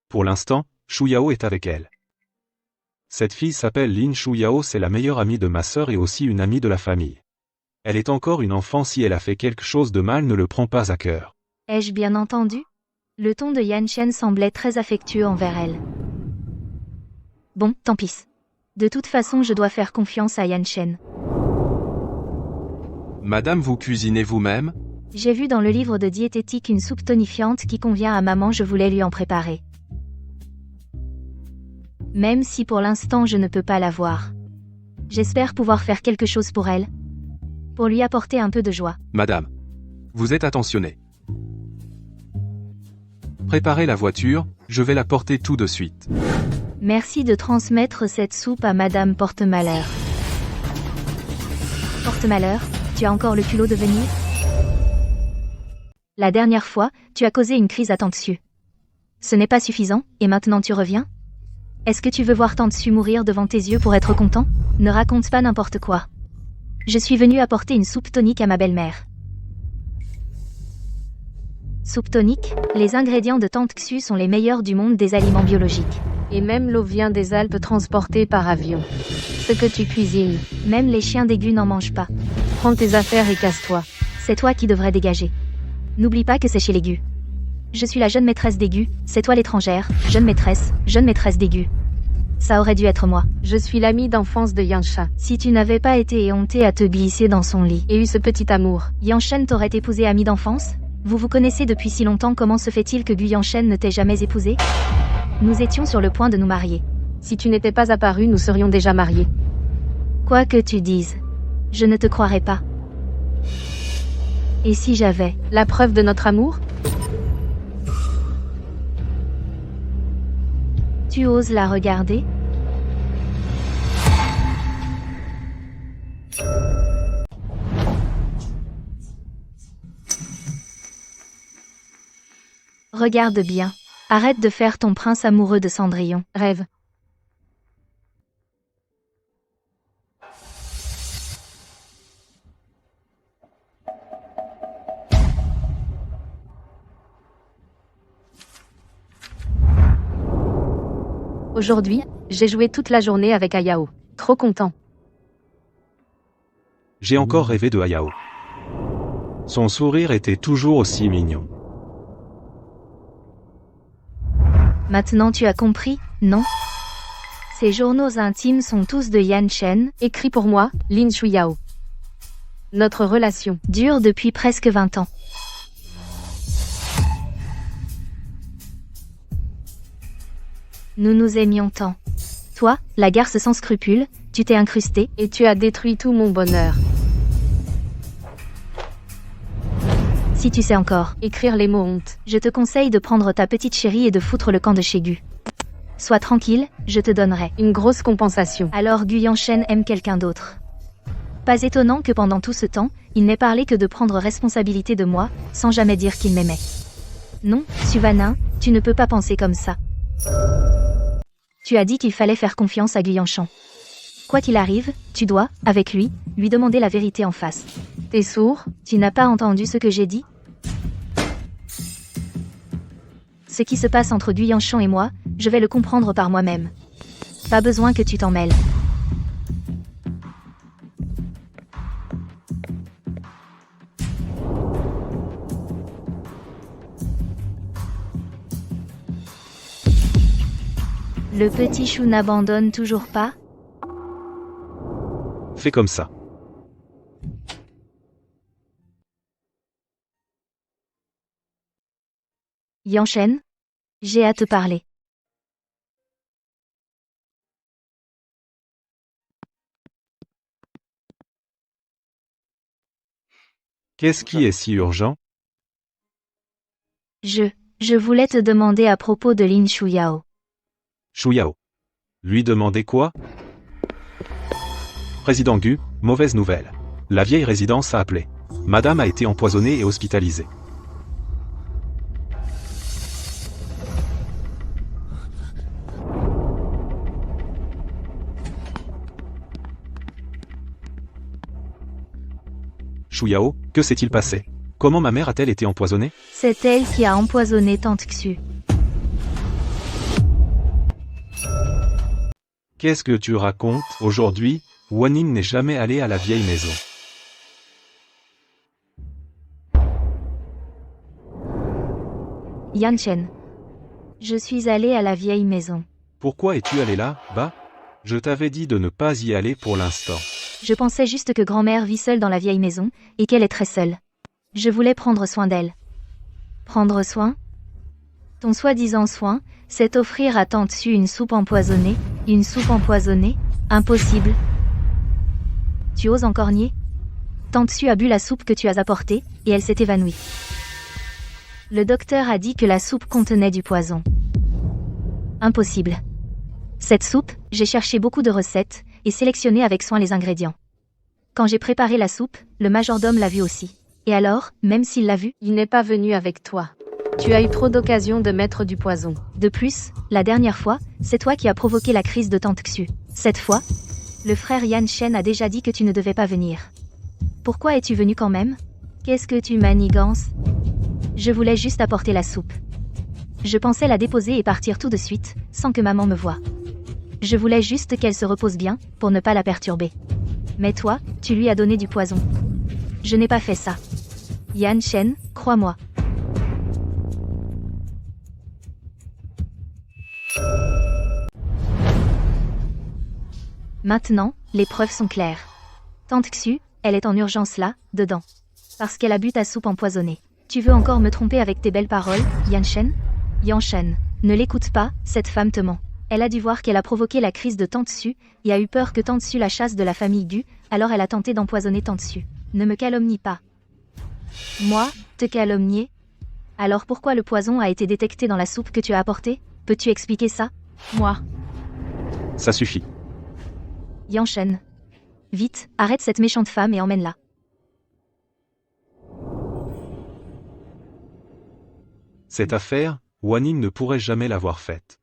Pour l'instant, Shu Yao est avec elle. Cette fille s'appelle Lin Shu Yao, c'est la meilleure amie de ma sœur et aussi une amie de la famille. Elle est encore une enfant, si elle a fait quelque chose de mal, ne le prends pas à cœur. Ai-je bien entendu? Le ton de Yan Shen semblait très affectueux envers elle. Bon, tant pis. De toute façon, je dois faire confiance à Yan Shen. Madame, vous cuisinez vous-même? J'ai vu dans le livre de diététique une soupe tonifiante qui convient à maman, je voulais lui en préparer. Même si pour l'instant je ne peux pas la voir. J'espère pouvoir faire quelque chose pour elle. Pour lui apporter un peu de joie. Madame, vous êtes attentionnée. Préparez la voiture, je vais la porter tout de suite. Merci de transmettre cette soupe à Madame Porte-Malheur. Porte-Malheur, tu as encore le culot de venir? La dernière fois, tu as causé une crise à Tantsu. Ce n'est pas suffisant, et maintenant tu reviens? Est-ce que tu veux voir Tantsu mourir devant tes yeux pour être content? Ne raconte pas n'importe quoi. Je suis venue apporter une soupe tonique à ma belle-mère. Soupe tonique, les ingrédients de Tante Xu sont les meilleurs du monde des aliments biologiques. Et même l'eau vient des Alpes transportée par avion. Ce que tu cuisines. Même les chiens d'aigu n'en mangent pas. Prends tes affaires et casse-toi. C'est toi qui devrais dégager. N'oublie pas que c'est chez l'aigu. Je suis la jeune maîtresse d'aigu, c'est toi l'étrangère, jeune maîtresse d'aigu. Ça aurait dû être moi. Je suis l'amie d'enfance de Yansha. Si tu n'avais pas été éhontée à te glisser dans son lit. Et eu ce petit amour. Yanshen t'aurait épousé amie d'enfance? Vous vous connaissez depuis si longtemps, comment se fait-il que Gu Yanshen ne t'ait jamais épousé? Nous étions sur le point de nous marier. Si tu n'étais pas apparu, nous serions déjà mariés. Quoi que tu dises. Je ne te croirais pas. Et si j'avais la preuve de notre amour? Tu oses la regarder? Regarde bien. Arrête de faire ton prince amoureux de Cendrillon. Rêve. Aujourd'hui, j'ai joué toute la journée avec Ayao. Trop content. J'ai encore rêvé de Hayao. Son sourire était toujours aussi mignon. Maintenant tu as compris, non? Ces journaux intimes sont tous de Yan Shen, écrits pour moi, Lin Shuyao. Notre relation dure depuis presque 20 ans. Nous nous aimions tant. Toi, la garce sans scrupules, tu t'es incrustée, et tu as détruit tout mon bonheur. Si tu sais encore écrire les mots honte, je te conseille de prendre ta petite chérie et de foutre le camp de chez Gu. Sois tranquille, je te donnerai une grosse compensation. Alors Gu Yanshen aime quelqu'un d'autre. Pas étonnant que pendant tout ce temps, il n'ait parlé que de prendre responsabilité de moi, sans jamais dire qu'il m'aimait. Non, Suvanin, tu ne peux pas penser comme ça. Tu as dit qu'il fallait faire confiance à Gu Yanshan. Quoi qu'il arrive, tu dois, avec lui demander la vérité en face. T'es sourd? Tu n'as pas entendu ce que j'ai dit? Ce qui se passe entre Gu Yanshan et moi, je vais le comprendre par moi-même. Pas besoin que tu t'en mêles. Le petit chou n'abandonne toujours pas? Fais comme ça. Yanshen, j'ai à te parler. Qu'est-ce qui est si urgent? Je voulais te demander à propos de Lin Shuyao. Shuyao. Lui demander quoi? Président Gu, mauvaise nouvelle. La vieille résidence a appelé. Madame a été empoisonnée et hospitalisée. Shuyao, que s'est-il passé? Comment ma mère a-t-elle été empoisonnée? C'est elle qui a empoisonné Tante Xu. Qu'est-ce que tu racontes? Aujourd'hui, Wanning n'est jamais allé à la vieille maison. Yan Chen. Je suis allée à la vieille maison. Pourquoi es-tu allé là, bas? Je t'avais dit de ne pas y aller pour l'instant. Je pensais juste que grand-mère vit seule dans la vieille maison, et qu'elle est très seule. Je voulais prendre soin d'elle. Prendre soin? Ton soi-disant soin, c'est offrir à Tante Xu une soupe empoisonnée. Une soupe empoisonnée? Impossible. Tu oses encore nier? Tante Xu a bu la soupe que tu as apportée, et elle s'est évanouie. Le docteur a dit que la soupe contenait du poison. Impossible. Cette soupe, j'ai cherché beaucoup de recettes, et sélectionné avec soin les ingrédients. Quand j'ai préparé la soupe, le majordome l'a vue aussi. Et alors, même s'il l'a vue, Il n'est pas venu avec toi. Tu as eu trop d'occasions de mettre du poison. de plus, la dernière fois, c'est toi qui as provoqué la crise de Tante Xu. Cette fois, le frère Yan Shen a déjà dit que tu ne devais pas venir. Pourquoi es-tu venu quand même? Qu'est-ce que tu manigances? Je voulais juste apporter la soupe. Je pensais la déposer et partir tout de suite, sans que maman me voie. Je voulais juste qu'elle se repose bien, pour ne pas la perturber. Mais toi, tu lui as donné du poison. Je n'ai pas fait ça. Yan Shen, crois-moi. Maintenant, les preuves sont claires. Tante Xu, elle est en urgence là, dedans. Parce qu'elle a bu ta soupe empoisonnée. Tu veux encore me tromper avec tes belles paroles, Yan Shen? Yan Shen, ne l'écoute pas, cette femme te ment. Elle a dû voir qu'elle a provoqué la crise de Tante Xu, et a eu peur que Tante Xu la chasse de la famille Gu, alors elle a tenté d'empoisonner Tante Xu. Ne me calomnie pas. Moi, te calomnier? Alors pourquoi le poison a été détecté dans la soupe que tu as apportée? Peux-tu expliquer ça? Moi. Ça suffit. Yan Shen. Vite, arrête cette méchante femme et emmène-la. Cette affaire, Wanning ne pourrait jamais l'avoir faite.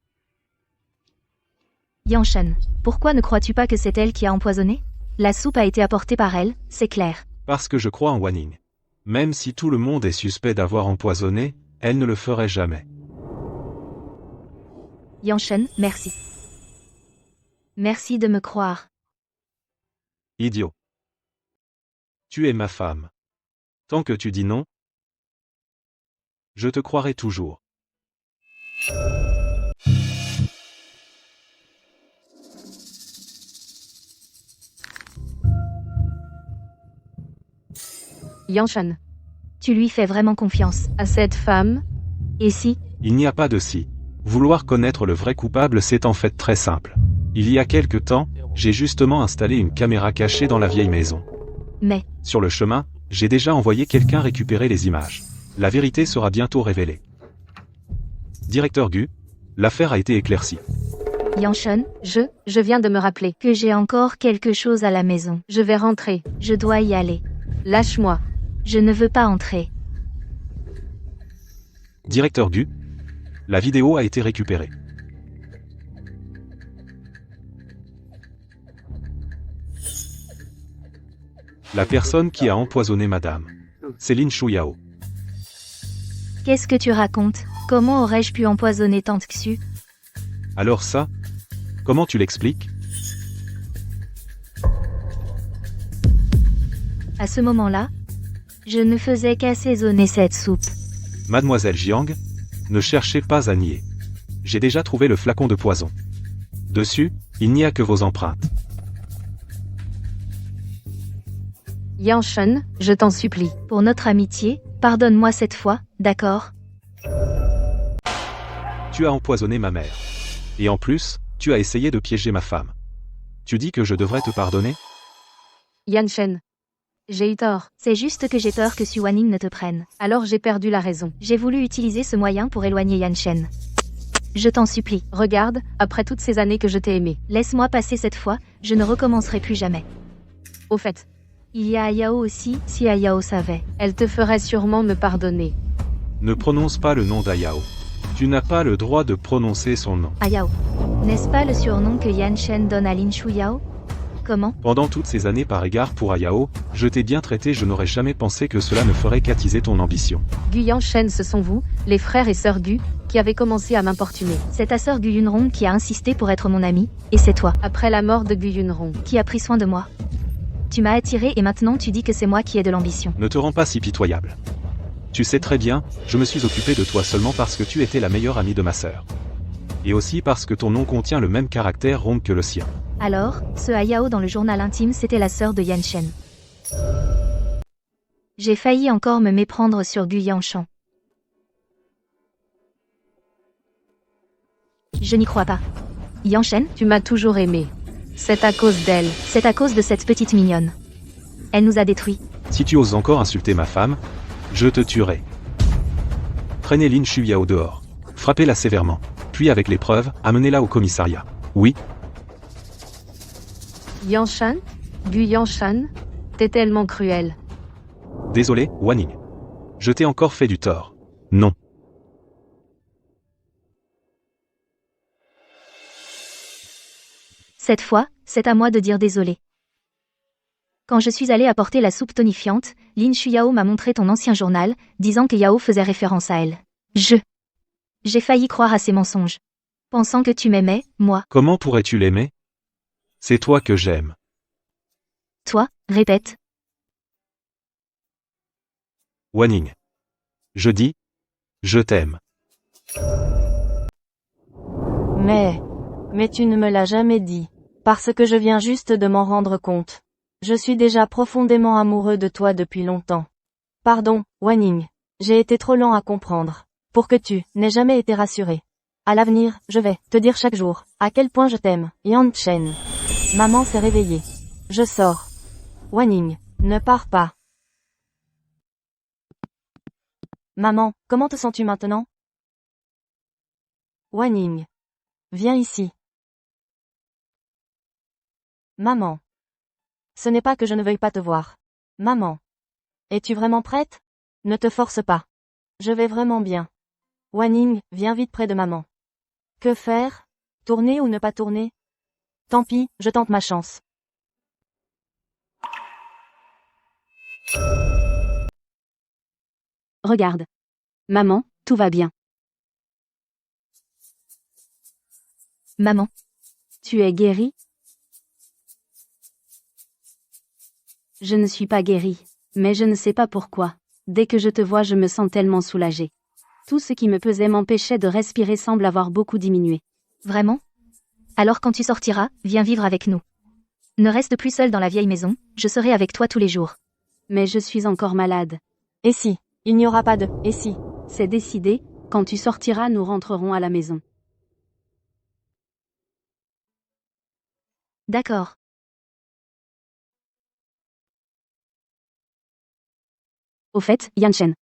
Yan Shen, pourquoi ne crois-tu pas que c'est elle qui a empoisonné? La soupe a été apportée par elle, c'est clair. Parce que je crois en Wanning. Même si tout le monde est suspect d'avoir empoisonné, elle ne le ferait jamais. Yan Shen, merci. Merci de me croire. Idiot. Tu es ma femme. Tant que tu dis non, je te croirai toujours. Yan Shen. Tu lui fais vraiment confiance. À cette femme? Et si? Il n'y a pas de si. Vouloir connaître le vrai coupable, c'est en fait très simple. Il y a quelque temps, j'ai justement installé une caméra cachée dans la vieille maison. Mais, Sur le chemin, j'ai déjà envoyé quelqu'un récupérer les images. La vérité sera bientôt révélée. Directeur Gu, l'affaire a été éclaircie. Yan Shen, Je viens de me rappeler. que j'ai encore quelque chose à la maison. Je vais rentrer. Je dois y aller. Lâche-moi. Je ne veux pas entrer. Directeur Gu, la vidéo a été récupérée. La personne qui a empoisonné madame, c'est Lin Shuyao. Qu'est-ce que tu racontes? Comment aurais-je pu empoisonner Tante Xu? Alors ça, comment tu l'expliques? À ce moment-là, je ne faisais qu'assaisonner cette soupe. Mademoiselle Jiang, ne cherchez pas à nier. J'ai déjà trouvé le flacon de poison. Dessus, il n'y a que vos empreintes. Yan Shen, je t'en supplie. Pour notre amitié, pardonne-moi cette fois, d'accord? Tu as empoisonné ma mère. Et en plus, tu as essayé de piéger ma femme. Tu dis que je devrais te pardonner? Yan Shen. J'ai eu tort. C'est juste que j'ai peur que Su Wanning ne te prenne. Alors j'ai perdu la raison. J'ai voulu utiliser ce moyen pour éloigner Yan Shen. Je t'en supplie. Regarde, après toutes ces années que je t'ai aimé. Laisse-moi passer cette fois, je ne recommencerai plus jamais. Au fait, Il y a Ayao aussi, si Ayao savait. elle te ferait sûrement me pardonner. Ne prononce pas le nom d'Ayao. Tu n'as pas le droit de prononcer son nom. Ayao. N'est-ce pas le surnom que Yan Shen donne à Lin Shuyao? Comment? Pendant toutes ces années par égard pour Ayao, je t'ai bien traité, je n'aurais jamais pensé que cela ne ferait qu'attiser ton ambition. Gu Yanshen, ce sont vous, les frères et sœurs Gu, qui avez commencé à m'importuner. C'est ta sœur Gu Yunrong qui a insisté pour être mon amie, et c'est toi, Après la mort de Gu Yunrong. qui a pris soin de moi. Tu m'as attiré et maintenant tu dis que c'est moi qui ai de l'ambition. Ne te rends pas si pitoyable. Tu sais très bien, je me suis occupé de toi seulement parce que tu étais la meilleure amie de ma sœur. Et aussi parce que ton nom contient le même caractère rond que le sien. Alors, ce Ayao dans le journal intime c'était la sœur de Yan Shen. J'ai failli encore me méprendre sur Gu Yanshan. Je n'y crois pas. Yan Shen, Tu m'as toujours aimé. C'est à cause d'elle. c'est à cause de cette petite mignonne. Elle nous a détruits. Si tu oses encore insulter ma femme, je te tuerai. Prenez Lin Shuyao dehors. Frappez-la sévèrement. Puis avec les preuves, amenez-la au commissariat. Oui, Yanshan, Gu Yanshan, t'es tellement cruel. désolé, Wanning. Je t'ai encore fait du tort. Non. Cette fois, c'est à moi de dire désolé. Quand je suis allée apporter la soupe tonifiante, Lin Shuyao m'a montré ton ancien journal, disant que Yao faisait référence à elle. J'ai failli croire à ces mensonges. Pensant que tu m'aimais, moi, Comment pourrais-tu l'aimer? C'est toi que j'aime. toi, répète. Wanning. Je dis, je t'aime. Mais tu ne me l'as jamais dit. Parce que je viens juste de m'en rendre compte. Je suis déjà profondément amoureux de toi depuis longtemps. Pardon, Wanning. J'ai été trop lent à comprendre. Pour que tu n'aies jamais été rassuré. À l'avenir, je vais te dire chaque jour à quel point je t'aime. Yan Shen. Maman s'est réveillée. Je sors. Wanning, ne pars pas. Maman, comment te sens-tu maintenant? Wanning. Viens ici. Maman. Ce n'est pas que je ne veuille pas te voir. Maman. Es-tu vraiment prête? Ne te force pas. Je vais vraiment bien. Wanning, viens vite près de maman. Que faire? Tourner ou ne pas tourner? Tant pis, je tente ma chance. Regarde. Maman, tout va bien. Maman, Tu es guérie? Je ne suis pas guérie, mais je ne sais pas pourquoi. Dès que je te vois, je me sens tellement soulagée. Tout ce qui me pesait m'empêchait de respirer semble avoir beaucoup diminué. vraiment? Alors quand tu sortiras, viens vivre avec nous. Ne reste plus seul dans la vieille maison, je serai avec toi tous les jours. Mais je suis encore malade. Et si? Il n'y aura pas de « et si ». C'est décidé, quand tu sortiras, nous rentrerons à la maison. D'accord. Au fait, Yan Shen.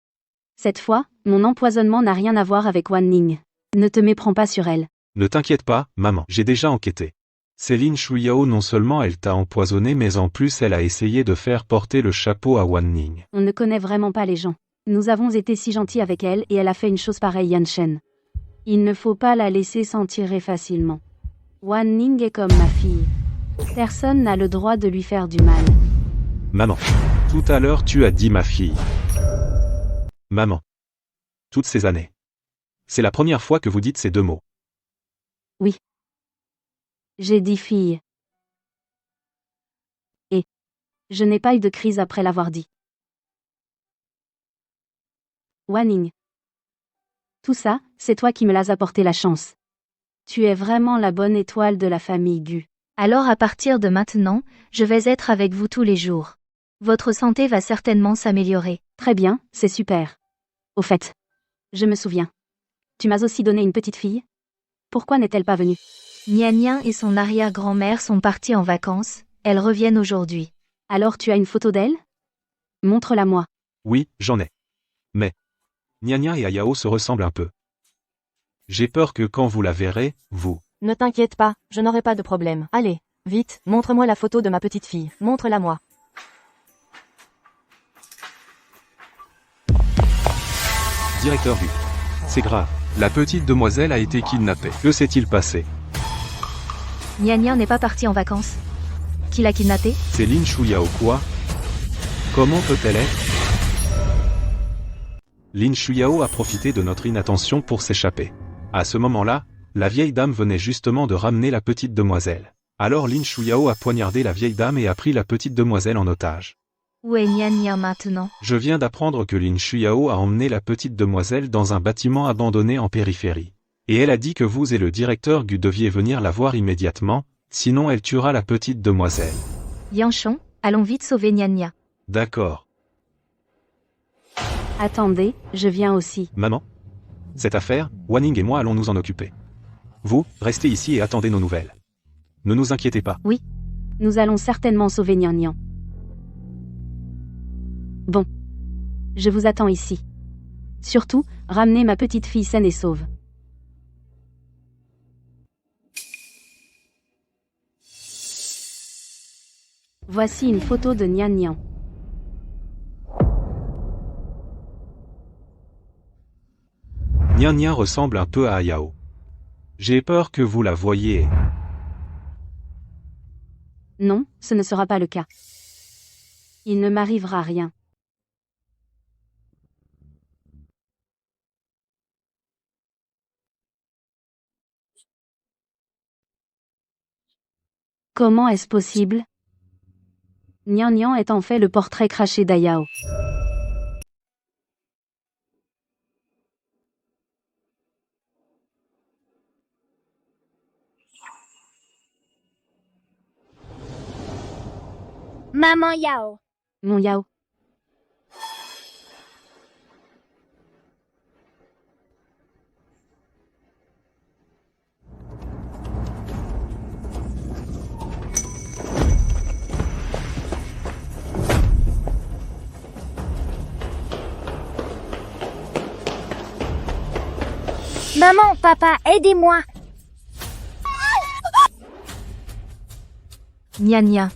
Cette fois, mon empoisonnement n'a rien à voir avec Wanning. Ne te méprends pas sur elle. Ne t'inquiète pas, maman, j'ai déjà enquêté. Céline Shuyao, non seulement elle t'a empoisonné, mais en plus elle a essayé de faire porter le chapeau à Wanning. On ne connaît vraiment pas les gens. Nous avons été si gentils avec elle et elle a fait une chose pareille, Yan Shen. Il ne faut pas la laisser s'en tirer facilement. Wanning est comme ma fille. Personne n'a le droit de lui faire du mal. Maman. Tout à l'heure tu as dit ma fille. Maman. Toutes ces années. C'est la première fois que vous dites ces deux mots. J'ai dit fille. Et je n'ai pas eu de crise après l'avoir dit. Wanning. Tout ça, c'est toi qui me l'as apporté la chance. Tu es vraiment la bonne étoile de la famille Gu. Alors à partir de maintenant, je vais être avec vous tous les jours. Votre santé va certainement s'améliorer. Très bien, c'est super. Au fait, je me souviens. Tu m'as aussi donné une petite fille. Pourquoi n'est-elle pas venue? Nian Nian et son arrière-grand-mère sont partis en vacances, elles reviennent aujourd'hui. Alors tu as une photo d'elle? Montre-la-moi. Oui, j'en ai. Mais Nia Nia et Ayao se ressemblent un peu. J'ai peur que quand vous la verrez, vous... Ne t'inquiète pas, je n'aurai pas de problème. Allez, vite, montre-moi la photo de ma petite fille. Montre-la-moi. Directeur Gu. C'est grave. La petite demoiselle a été kidnappée. Que s'est-il passé? Nia Nia n'est pas partie en vacances. Qui l'a kidnappée? C'est Lin Shuyao quoi? Comment peut-elle être? Lin Shuyao a profité de notre inattention pour s'échapper. À ce moment-là, la vieille dame venait justement de ramener la petite demoiselle. Alors Lin Shuyao a poignardé la vieille dame et a pris la petite demoiselle en otage. Où est Nia Nia maintenant? Je viens d'apprendre que Lin Shuyao a emmené la petite demoiselle dans un bâtiment abandonné en périphérie. Et elle a dit que vous et le directeur Gu deviez venir la voir immédiatement, sinon elle tuera la petite demoiselle. Yanchon, allons vite sauver Nia Nia. D'accord. Attendez, je viens aussi. Maman? Cette affaire, Wanning et moi allons nous en occuper. Vous, restez ici et attendez nos nouvelles. Ne nous inquiétez pas. Oui. Nous allons certainement sauver Nian Nian. Bon. Je vous attends ici. Surtout, ramenez ma petite fille saine et sauve. Voici une photo de Nian Nian. Nia Nia ressemble un peu à Ayao. J'ai peur que vous la voyiez. Non, ce ne sera pas le cas. Il ne m'arrivera rien. Comment est-ce possible? Nian Nian est en fait le portrait craché d'Ayao. Maman Yao. Mon Yao. Maman, papa, aidez-moi. Nia Nia.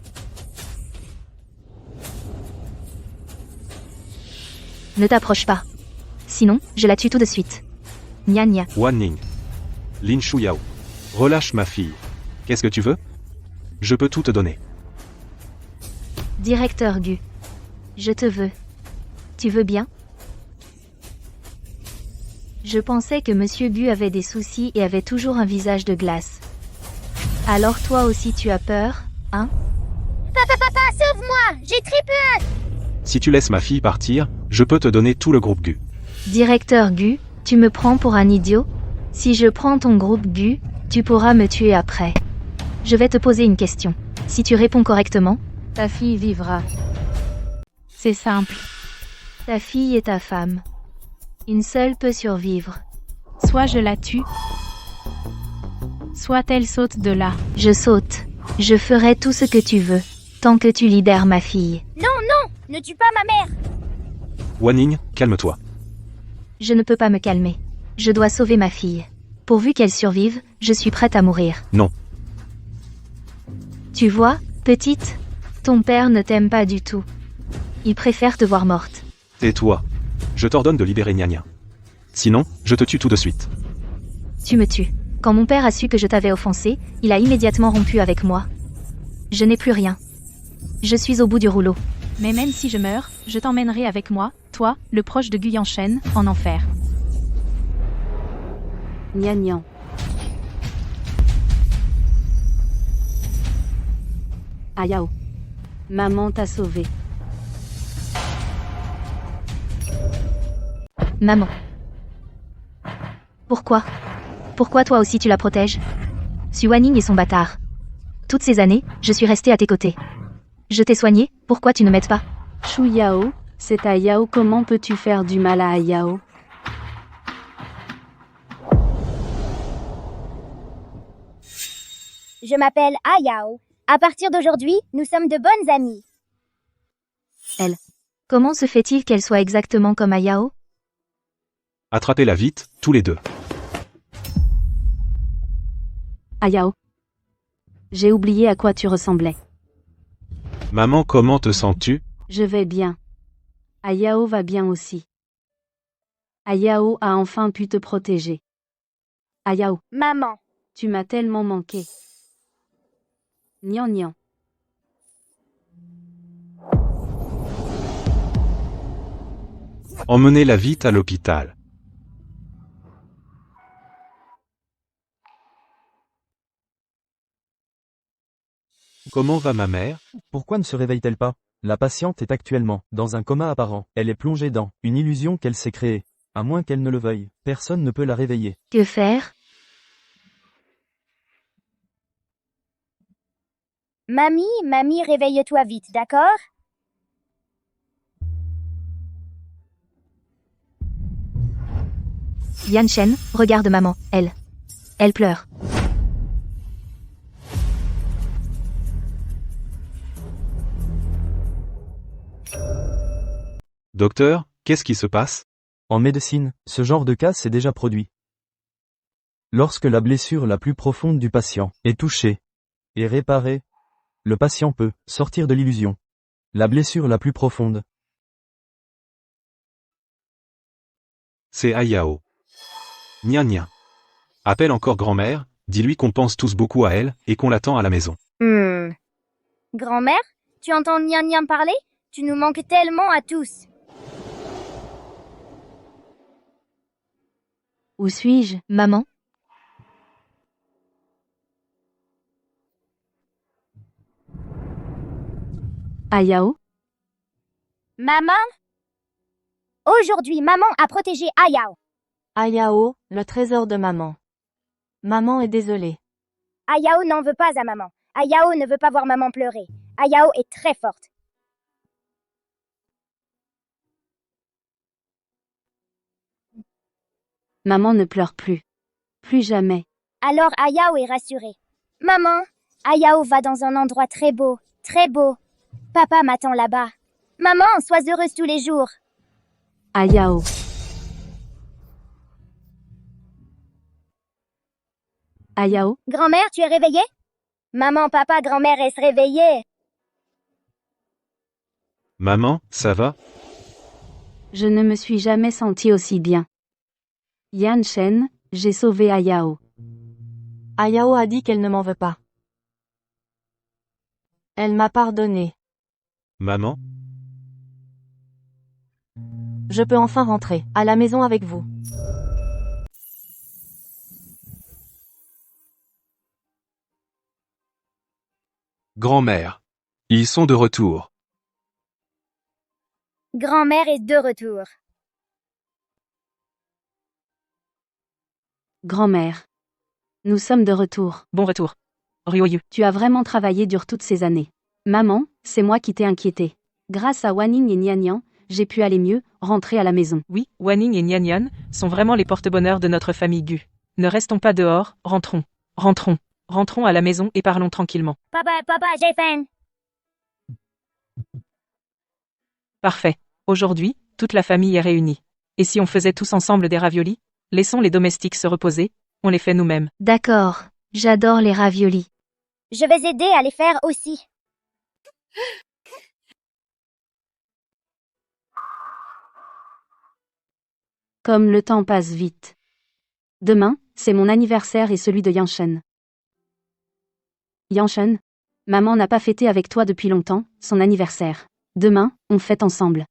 Ne t'approche pas. Sinon, je la tue tout de suite. Nia Nia. Wanning. Lin Shuyao. Relâche ma fille. Qu'est-ce que tu veux? Je peux tout te donner. Directeur Gu. Je te veux. Tu veux bien? Je pensais que Monsieur Gu avait des soucis et avait toujours un visage de glace. Alors toi aussi tu as peur, hein? Papa, sauve-moi. J'ai très peur. Si tu laisses ma fille partir, je peux te donner tout le groupe Gu. Directeur Gu, tu me prends pour un idiot? Si je prends ton groupe Gu, tu pourras me tuer après. Je vais te poser une question. Si tu réponds correctement, Ta fille vivra. C'est simple. ta fille est ta femme. Une seule peut survivre. Soit je la tue, soit elle saute de là. Je saute. Je ferai tout ce que tu veux, tant que tu libères ma fille. Non, ne tue pas ma mère. Wanning, calme-toi. Je ne peux pas me calmer. Je dois sauver ma fille. Pourvu qu'elle survive, je suis prête à mourir. Non. Tu vois, petite, ton père ne t'aime pas du tout. Il préfère te voir morte. Tais-toi. Je t'ordonne de libérer Nia Nia. Sinon, je te tue tout de suite. Tu me tues. Quand mon père a su que je t'avais offensé, il a immédiatement rompu avec moi. Je n'ai plus rien. Je suis au bout du rouleau. Mais même si je meurs, je t'emmènerai avec moi, toi, le proche de Gu Yanshen, en enfer. Nian Nian. Ayao. Maman t'a sauvé. Maman. Pourquoi? Pourquoi toi aussi tu la protèges? Wanning est son bâtard. Toutes ces années, je suis restée à tes côtés. Je t'ai soigné, pourquoi tu ne m'aides pas? Shu Yao, c'est Ayao. Comment peux-tu faire du mal à Ayao? Je m'appelle Ayao. À partir d'aujourd'hui, nous sommes de bonnes amies. Comment se fait-il qu'elle soit exactement comme Ayao? Attrapez-la vite, tous les deux. Ayao. J'ai oublié à quoi tu ressemblais. Maman, comment te sens-tu? Je vais bien. Ayao va bien aussi. Ayao a enfin pu te protéger. Ayao, Maman. tu m'as tellement manqué. Nian nian. Emmenez-la vite à l'hôpital. Comment va ma mère? Pourquoi ne se réveille-t-elle pas? La patiente est actuellement dans un coma apparent. Elle est plongée dans une illusion qu'elle s'est créée. À moins qu'elle ne le veuille, personne ne peut la réveiller. Que faire? Mamie, réveille-toi vite, d'accord? Yanshen, regarde maman, elle pleure. Docteur, qu'est-ce qui se passe? En médecine, ce genre de cas s'est déjà produit. Lorsque la blessure la plus profonde du patient est touchée et réparée, le patient peut sortir de l'illusion. La blessure la plus profonde. C'est Ayao. Nia nia. Appelle encore grand-mère, dis-lui qu'on pense tous beaucoup à elle, et qu'on l'attend à la maison. Grand-mère, tu entends Nian Nian parler? Tu nous manques tellement à tous. Où suis-je, maman? Ayao, Maman? Aujourd'hui, maman a protégé Ayao. Ayao, le trésor de maman. Maman est désolée. Ayao n'en veut pas à maman. Ayao ne veut pas voir maman pleurer. Ayao est très forte. maman ne pleure plus. Plus jamais. Alors Ayao est rassurée. Maman, Ayao va dans un endroit très beau, très beau. Papa m'attend là-bas. Maman, sois heureuse tous les jours. Ayao. Ayao, Grand-mère, tu es réveillée? Maman, papa, grand-mère est réveillée. Maman, ça va? je ne me suis jamais sentie aussi bien. Yanshen, j'ai sauvé Ayao. Ayao a dit qu'elle ne m'en veut pas. Elle m'a pardonné. Maman? Je peux enfin rentrer à la maison avec vous. Grand-mère. Ils sont de retour. Grand-mère est de retour. Grand-mère. Nous sommes de retour. Bon retour. Ryoyu. Tu as vraiment travaillé dur toutes ces années. Maman, c'est moi qui t'ai inquiété. Grâce à Wanning et Nian, j'ai pu aller mieux, rentrer à la maison. Oui, Wanning et Nian Nian sont vraiment les porte-bonheur de notre famille Gu. Ne restons pas dehors, rentrons à la maison et parlons tranquillement. Papa, j'ai faim. Parfait. Aujourd'hui, toute la famille est réunie. Et si on faisait tous ensemble des raviolis? Laissons les domestiques se reposer, on les fait nous-mêmes. D'accord, j'adore les raviolis. Je vais aider à les faire aussi. Comme le temps passe vite. Demain, c'est mon anniversaire et celui de Yanshen. Yanshen, maman n'a pas fêté avec toi depuis longtemps, son anniversaire. Demain, on fête ensemble.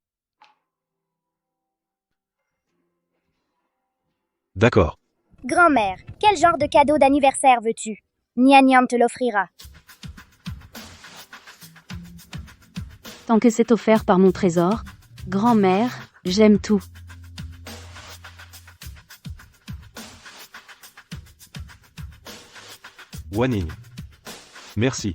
D'accord. Grand-mère, quel genre de cadeau d'anniversaire veux-tu? Nian Nian te l'offrira. Tant que c'est offert par mon trésor, grand-mère, j'aime tout. Wanning. Merci.